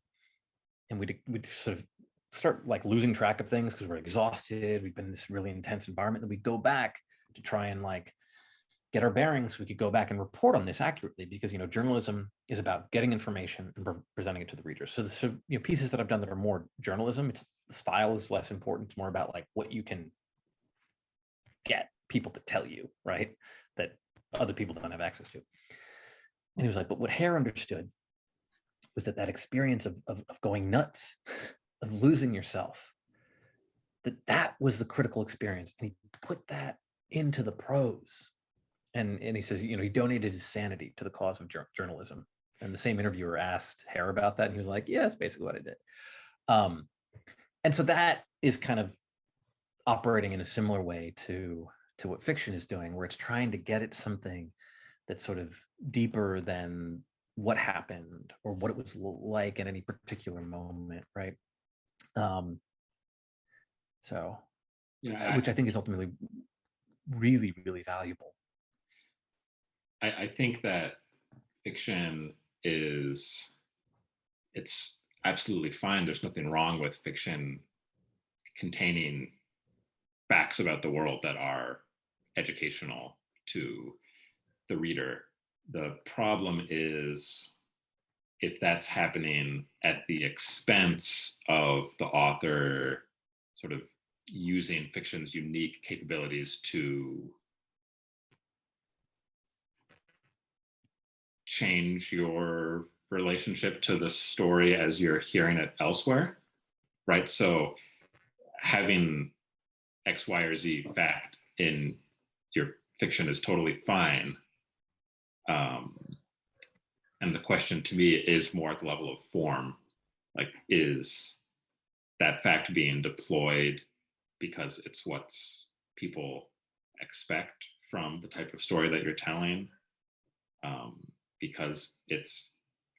S3: and we'd sort of start like losing track of things because we're exhausted. We've been in this really intense environment. And we'd go back to try and like get our bearings so we could go back and report on this accurately, because journalism is about getting information and presenting it to the readers. So the pieces that I've done that are more journalism, the style is less important. It's more about like what you can get people to tell you, right, that other people don't have access to. And he was like, but what Hare understood was that experience of going nuts, of losing yourself, that was the critical experience. And he put that into the prose. And he says, he donated his sanity to the cause of journalism. And the same interviewer asked Hare about that. And he was like, yeah, that's basically what I did. And so that is kind of operating in a similar way to what fiction is doing, where it's trying to get at something that's sort of deeper than what happened or what it was like in any particular moment, right? So, which I think is ultimately really, really valuable.
S2: I think that fiction it's absolutely fine. There's nothing wrong with fiction containing facts about the world that are educational to the reader. The problem is if that's happening at the expense of the author sort of using fiction's unique capabilities to change your relationship to the story as you're hearing it elsewhere, right? So having X, Y, or Z fact in your fiction is totally fine. And the question to me is more at the level of form. Like, is that fact being deployed because it's what people expect from the type of story that you're telling? Because it's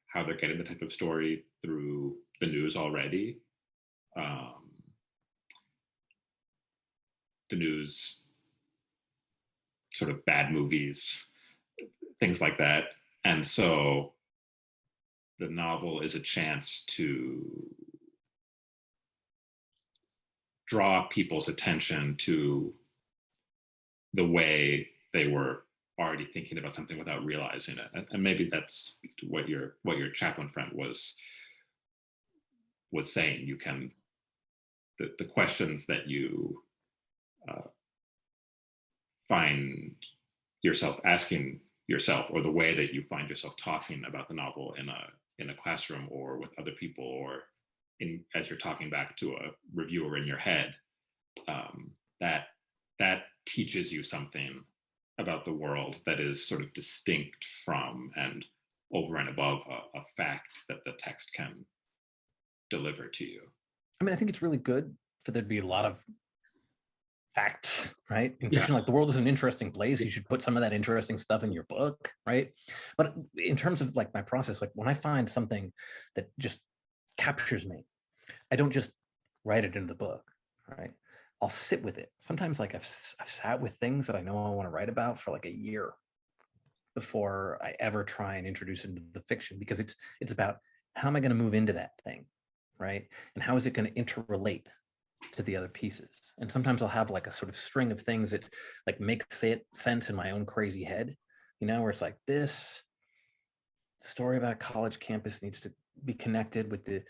S2: how they're getting the type of story through the news already. The news, sort of bad movies, things like that. And so the novel is a chance to draw people's attention to the way they were already thinking about something without realizing it. And maybe that's what your chaplain friend was saying. You can, the questions that you find yourself asking yourself, or the way that you find yourself talking about the novel in a classroom or with other people, or as you're talking back to a reviewer in your head, that teaches you something about the world that is sort of distinct from and over and above a fact that the text can deliver to you.
S3: I mean, I think it's really good for there to be a lot of facts, right? In
S2: Yeah.
S3: fiction, like the world is an interesting place. You should put some of that interesting stuff in your book, right? But in terms of like my process, like when I find something that just captures me, I don't just write it into the book, right? I'll sit with it. Sometimes like I've sat with things that I know I want to write about for like a year before I ever try and introduce it into the fiction, because it's about how am I going to move into that thing, right? And how is it going to interrelate to the other pieces? And sometimes I'll have like a sort of string of things that like make sense in my own crazy head, you know, where it's like this story about a college campus needs to be connected with the,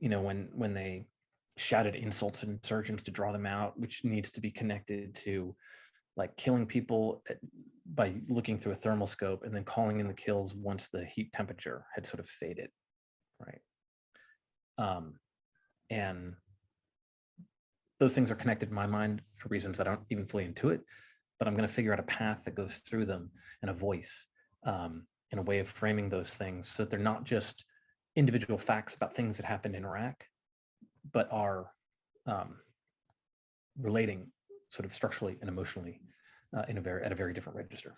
S3: you know, when they shouted insults at insurgents to draw them out, which needs to be connected to like killing people by looking through a thermal scope and then calling in the kills once the heat temperature had sort of faded, right? And those things are connected in my mind for reasons I don't even fully intuit, but I'm going to figure out a path that goes through them and a voice, and a way of framing those things so that they're not just individual facts about things that happened in Iraq, but are relating sort of structurally and emotionally at a very different register.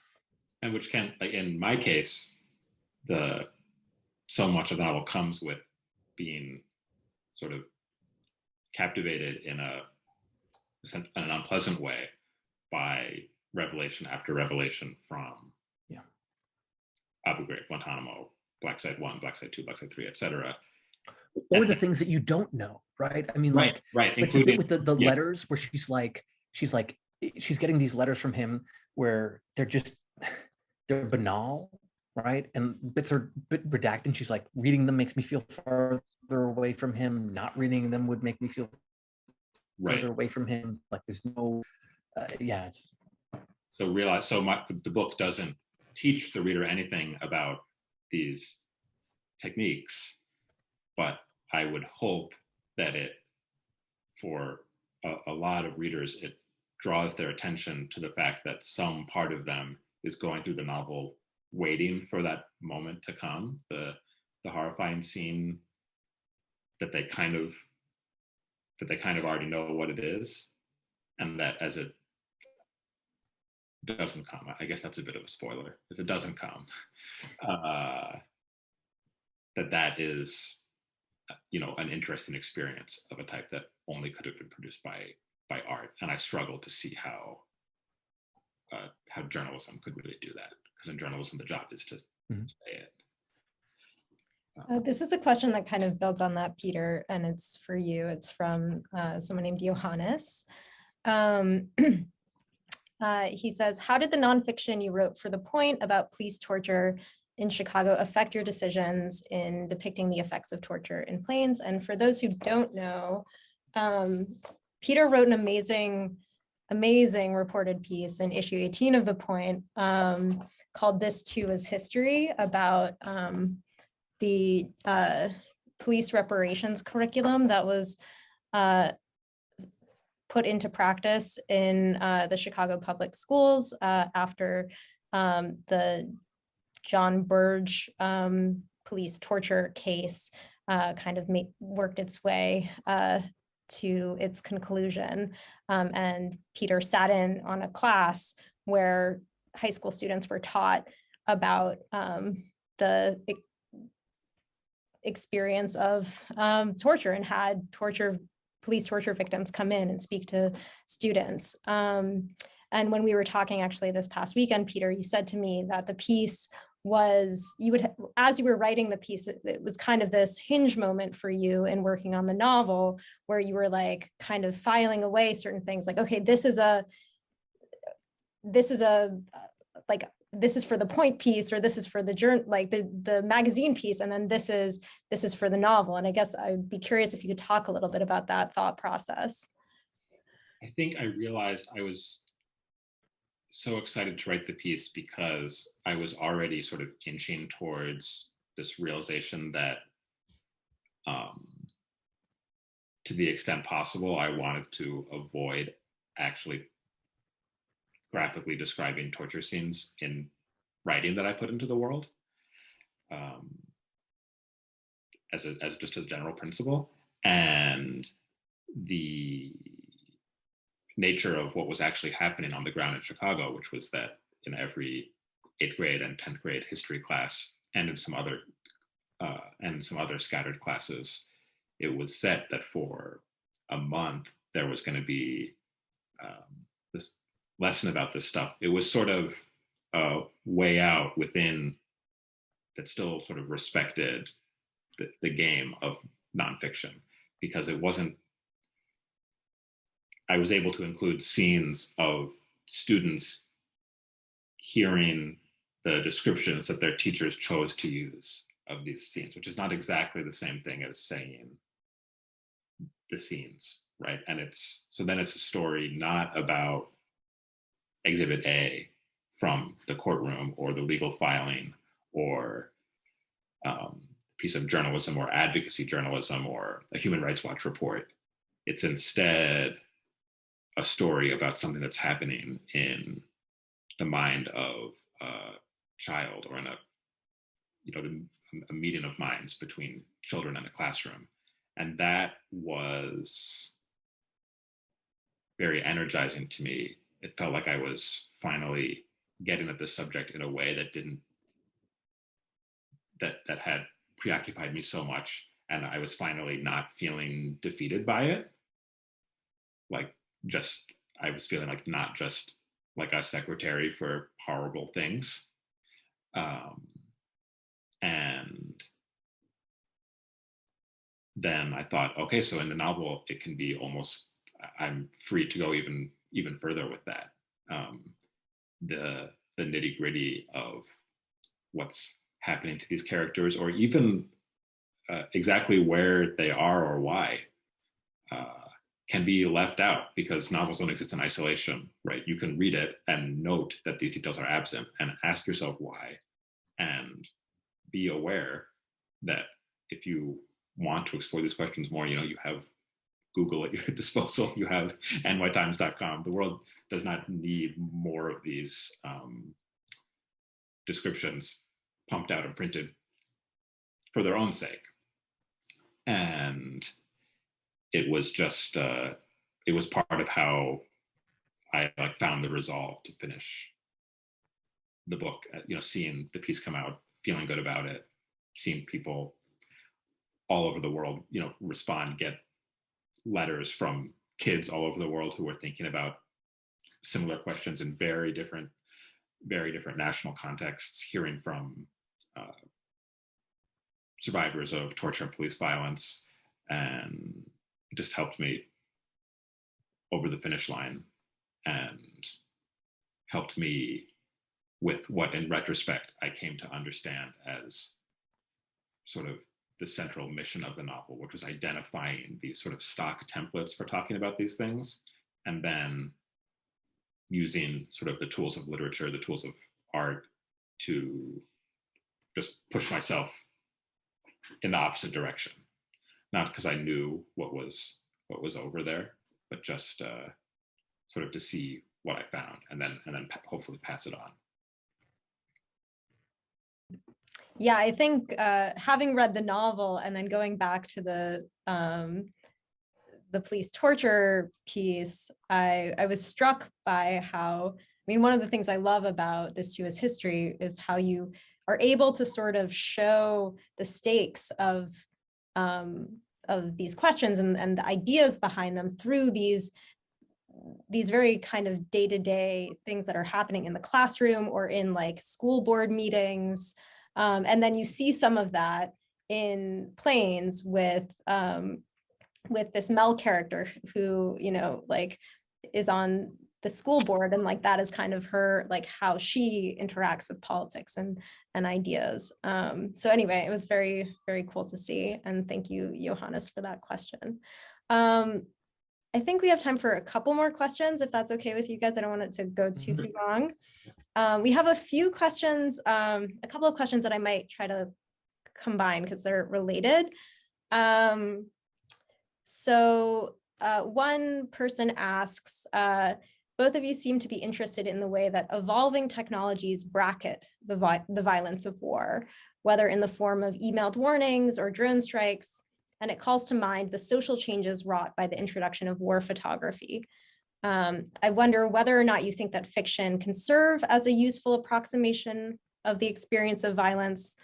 S2: And which can, like in my case, so much of the novel comes with being sort of captivated in an unpleasant way by revelation after revelation from Abu Ghraib, Guantanamo, Black Site 1, Black Site 2, Black Site 3, etc.
S3: Or the things that you don't know, right? I mean,
S2: right.
S3: Like the bit with the letters where she's getting these letters from him where they're banal, right? And bits are redacted. And she's like, reading them makes me feel farther away from him. Not reading them would make me feel further away from him. Like there's no,
S2: So the book doesn't teach the reader anything about these techniques, but I would hope that for a lot of readers, it draws their attention to the fact that some part of them is going through the novel waiting for that moment to come, the horrifying scene that they kind of already know what it is, and that as it doesn't come, I guess that's a bit of a spoiler, as it doesn't come, that is, you know, an interesting experience of a type that only could have been produced by art. And I struggle to see how journalism could really do that, because in journalism the job is to say it.
S4: This is a question that kind of builds on that, Peter, and it's for you. It's from someone named Johannes. He says, how did the nonfiction you wrote for The Point about police torture in Chicago affect your decisions in depicting the effects of torture in planes? And for those who don't know, Peter wrote an amazing reported piece in issue 18 of The Point called This Too Is History, about the police reparations curriculum that was put into practice in the Chicago public schools after the John Burge police torture case kind of worked its way to its conclusion. And Peter sat in on a class where high school students were taught about the experience of torture, and had police torture victims come in and speak to students. And when we were talking actually this past weekend, Peter, you said to me that the piece was, as you were writing the piece, it was kind of this hinge moment for you in working on the novel, where you were like kind of filing away certain things, like, okay, this is for the Point piece, or this is for the journal, like the magazine piece, and then this is for the novel. And I guess I'd be curious if you could talk a little bit about that thought process.
S2: I think I realized I was so excited to write the piece because I was already sort of inching towards this realization that to the extent possible, I wanted to avoid actually graphically describing torture scenes in writing that I put into the world, as just a general principle. And the nature of what was actually happening on the ground in Chicago, which was that in every 8th grade and 10th grade history class, and in some other scattered classes, it was set that for a month there was going to be this lesson about this stuff. It was sort of a way out within that still sort of respected the game of nonfiction, because it wasn't, I was able to include scenes of students hearing the descriptions that their teachers chose to use of these scenes, which is not exactly the same thing as saying the scenes, right? And then it's a story not about Exhibit A from the courtroom or the legal filing or piece of journalism or advocacy journalism or a Human Rights Watch report. It's instead a story about something that's happening in the mind of a child, or in a meeting of minds between children in a classroom. And that was very energizing to me. It felt like I was finally getting at the subject in a way that had preoccupied me so much, and I was finally not feeling defeated by it. I was feeling like not just like a secretary for horrible things. And then I thought, okay, so in the novel, it can be almost, I'm free to go even further with that. The nitty gritty of what's happening to these characters, or even exactly where they are or why, can be left out, because novels don't exist in isolation, right? You can read it and note that these details are absent and ask yourself why, and be aware that if you want to explore these questions more, you have Google at your disposal, you have nytimes.com. The world does not need more of these descriptions pumped out and printed for their own sake. And it was just, it was part of how I found the resolve to finish the book, seeing the piece come out, feeling good about it, seeing people all over the world, respond, get letters from kids all over the world who were thinking about similar questions in very different national contexts, hearing from survivors of torture and police violence, and it just helped me over the finish line and helped me with what, in retrospect, I came to understand as sort of the central mission of the novel, which was identifying these sort of stock templates for talking about these things, and then using sort of the tools of literature, the tools of art, to just push myself in the opposite direction. Not because I knew what was over there, but just sort of to see what I found, and then hopefully pass it on.
S4: Yeah, I think having read the novel and then going back to the police torture piece, I was struck by how, one of the things I love about This Too Is History is how you are able to sort of show the stakes of these questions and the ideas behind them through these very kind of day-to-day things that are happening in the classroom or in like school board meetings. And then you see some of that in Planes with this Mel character who, is on the school board, and like that is kind of her, like how she interacts with politics and ideas. So anyway, it was very, very cool to see. And thank you, Johannes, for that question. I I think we have time for a couple more questions, if that's okay with you guys. I don't want it to go too long. We have a few questions, a couple of questions that I might try to combine because they're related. One person asks, both of you seem to be interested in the way that evolving technologies bracket the violence of war, whether in the form of emailed warnings or drone strikes, and it calls to mind the social changes wrought by the introduction of war photography. I wonder whether or not you think that fiction can serve as a useful approximation of the experience of violence,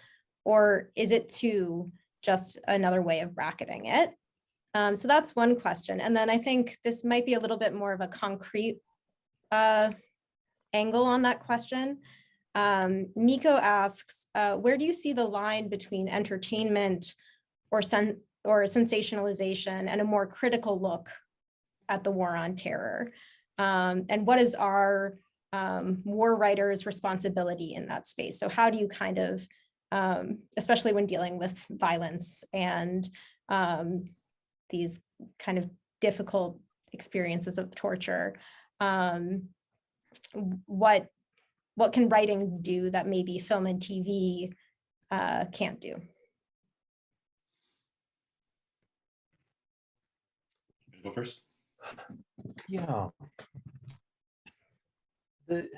S4: or is it too just another way of bracketing it? So that's one question. And then I think this might be a little bit more of a concrete angle on that question. Nico asks, where do you see the line between entertainment or sensationalization and a more critical look at the war on terror? And what is our war writers' responsibility in that space? So how do you kind of, especially when dealing with violence and these kind of difficult experiences of torture, what can writing do that maybe film and TV can't do?
S2: Go first.
S3: Yeah. To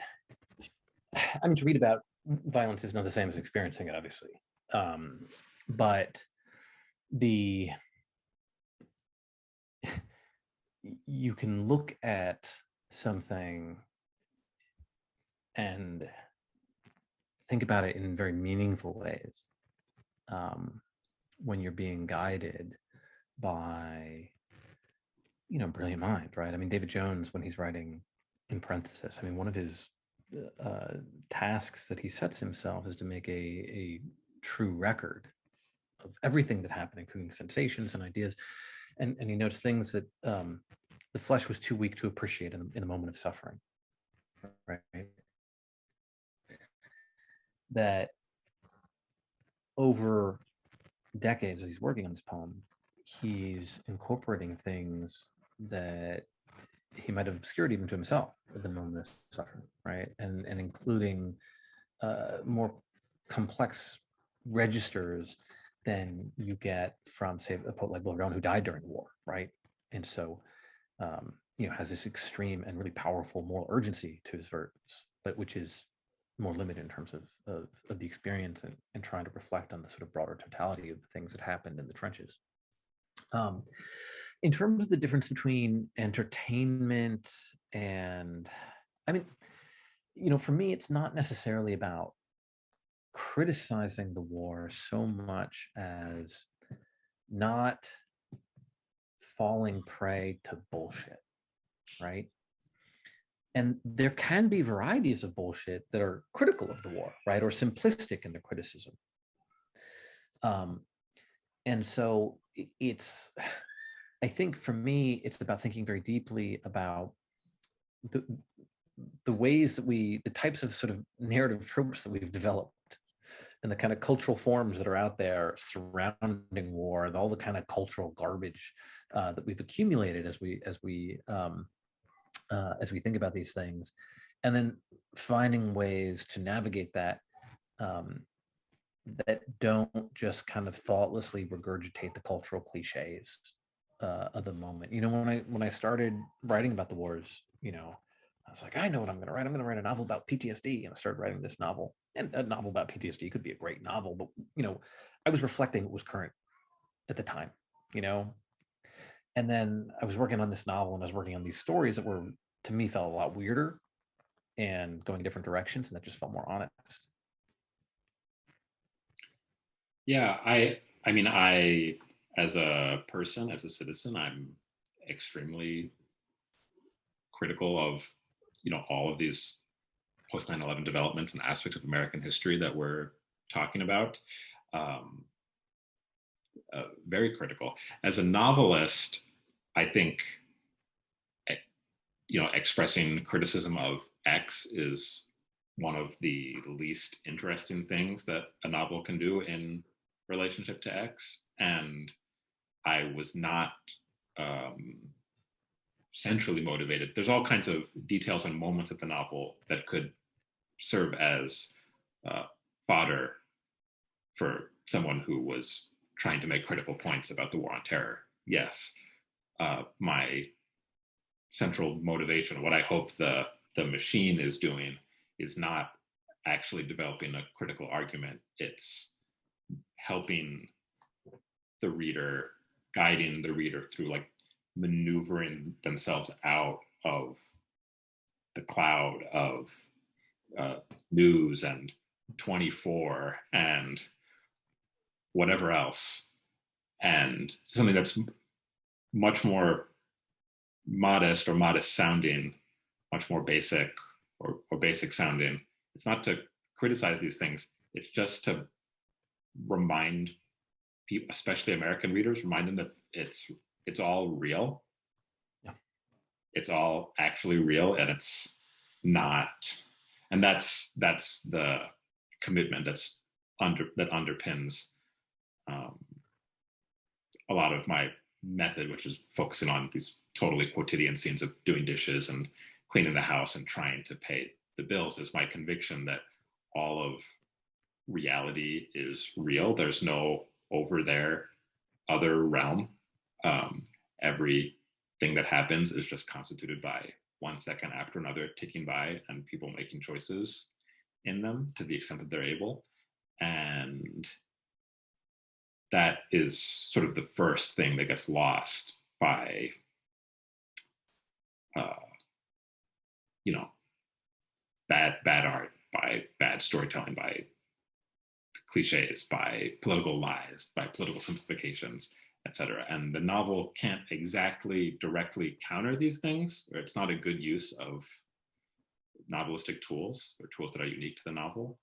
S3: read about violence is not the same as experiencing it, obviously. But you can look at something and think about it in very meaningful ways when you're being guided by, brilliant mind, right? I mean, David Jones, when he's writing in parenthesis, one of his tasks that he sets himself is to make a true record of everything that happened, including sensations and ideas. And he notes things that the flesh was too weak to appreciate in a moment of suffering, right? That over decades, as he's working on this poem, he's incorporating things that he might have obscured even to himself at the moment of suffering, right? And including more complex registers than you get from, say, a poet like Bulwer who died during the war, right? And so, has this extreme and really powerful moral urgency to his verse, but which is more limited in terms of the experience and trying to reflect on the sort of broader totality of the things that happened in the trenches. In terms of the difference between entertainment and, for me, it's not necessarily about criticizing the war so much as not falling prey to bullshit, right? And there can be varieties of bullshit that are critical of the war, right? Or simplistic in their criticism. And so I think for me, it's about thinking very deeply about the ways that the types of sort of narrative tropes that we've developed and the kind of cultural forms that are out there surrounding war, and all the kind of cultural garbage that we've accumulated as we think about these things, and then finding ways to navigate that that don't just kind of thoughtlessly regurgitate the cultural cliches of the moment. When I started writing about the wars, I was like, I know what I'm going to write. I'm going to write a novel about PTSD, and I started writing this novel. And a novel about PTSD could be a great novel, but I was reflecting what was current at the time, And then I was working on this novel, and I was working on these stories that were, to me, felt a lot weirder and going different directions, and that just felt more honest.
S2: Yeah, I as a person, as a citizen, I'm extremely critical of, all of these post 9/11 developments and aspects of American history that we're talking about. Very critical. As a novelist, I think, expressing criticism of X is one of the least interesting things that a novel can do in relationship to X. And I was not centrally motivated. There's all kinds of details and moments of the novel that could serve as fodder for someone who was trying to make critical points about the war on terror. Yes, my central motivation, what I hope the machine is doing, is not actually developing a critical argument. It's helping the reader, guiding the reader through, like, maneuvering themselves out of the cloud of news and 24 and whatever else, and something that's much more modest or modest sounding, much more basic or basic sounding. It's not to criticize these things. It's just to remind people, especially American readers, remind them that it's all real.
S3: Yeah.
S2: It's all actually real, and it's not. And that's the commitment that underpins a lot of my method, which is focusing on these totally quotidian scenes of doing dishes and cleaning the house and trying to pay the bills. Is my conviction that all of reality is real. There's no over there other realm. Everything that happens is just constituted by 1 second after another ticking by, and people making choices in them to the extent that they're able. And that is sort of the first thing that gets lost by bad art, by bad storytelling, by cliches, by political lies, by political simplifications, etc. And the novel can't exactly directly counter these things, or it's not a good use of novelistic tools or tools that are unique to the novel,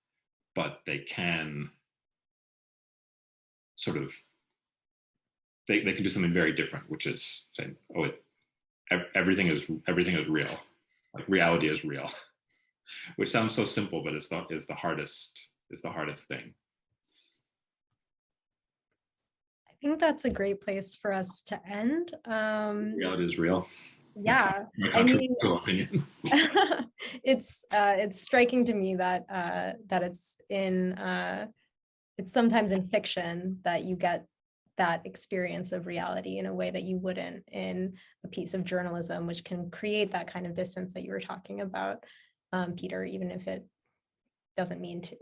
S2: but they can sort of, they can do something very different, which is saying, oh, everything is real, like reality is real, which sounds so simple, but is the hardest thing.
S4: I think that's a great place for us to end.
S2: Reality is real.
S4: Yeah,
S2: My
S4: I mean,
S2: controversial opinion.
S4: it's striking to me that it's sometimes in fiction that you get that experience of reality in a way that you wouldn't in a piece of journalism, which can create that kind of distance that you were talking about, Peter, even if it doesn't mean to.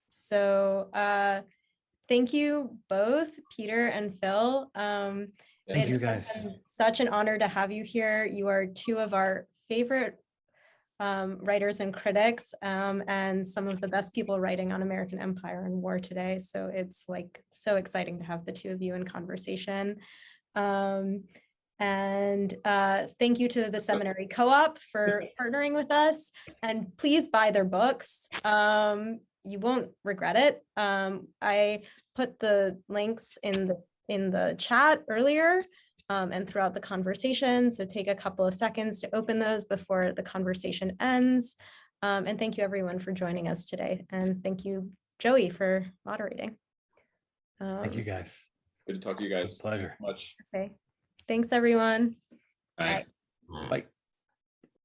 S4: So thank you both, Peter and Phil.
S3: Thank you, guys.
S4: It's been such an honor to have you here. You are two of our favorite writers and critics, and some of the best people writing on American empire and war today. So it's like so exciting to have the two of you in conversation. And thank you to the Seminary Co-op for partnering with us, and please buy their books. You won't regret it. I put the links in the chat earlier and throughout the conversation. So take a couple of seconds to open those before the conversation ends. And thank you everyone for joining us today. And thank you, Joey, for moderating.
S3: Thank you, guys.
S1: Good to talk to you guys.
S3: Pleasure.
S1: Much.
S4: Okay. Thanks, everyone.
S2: Bye.
S3: Bye.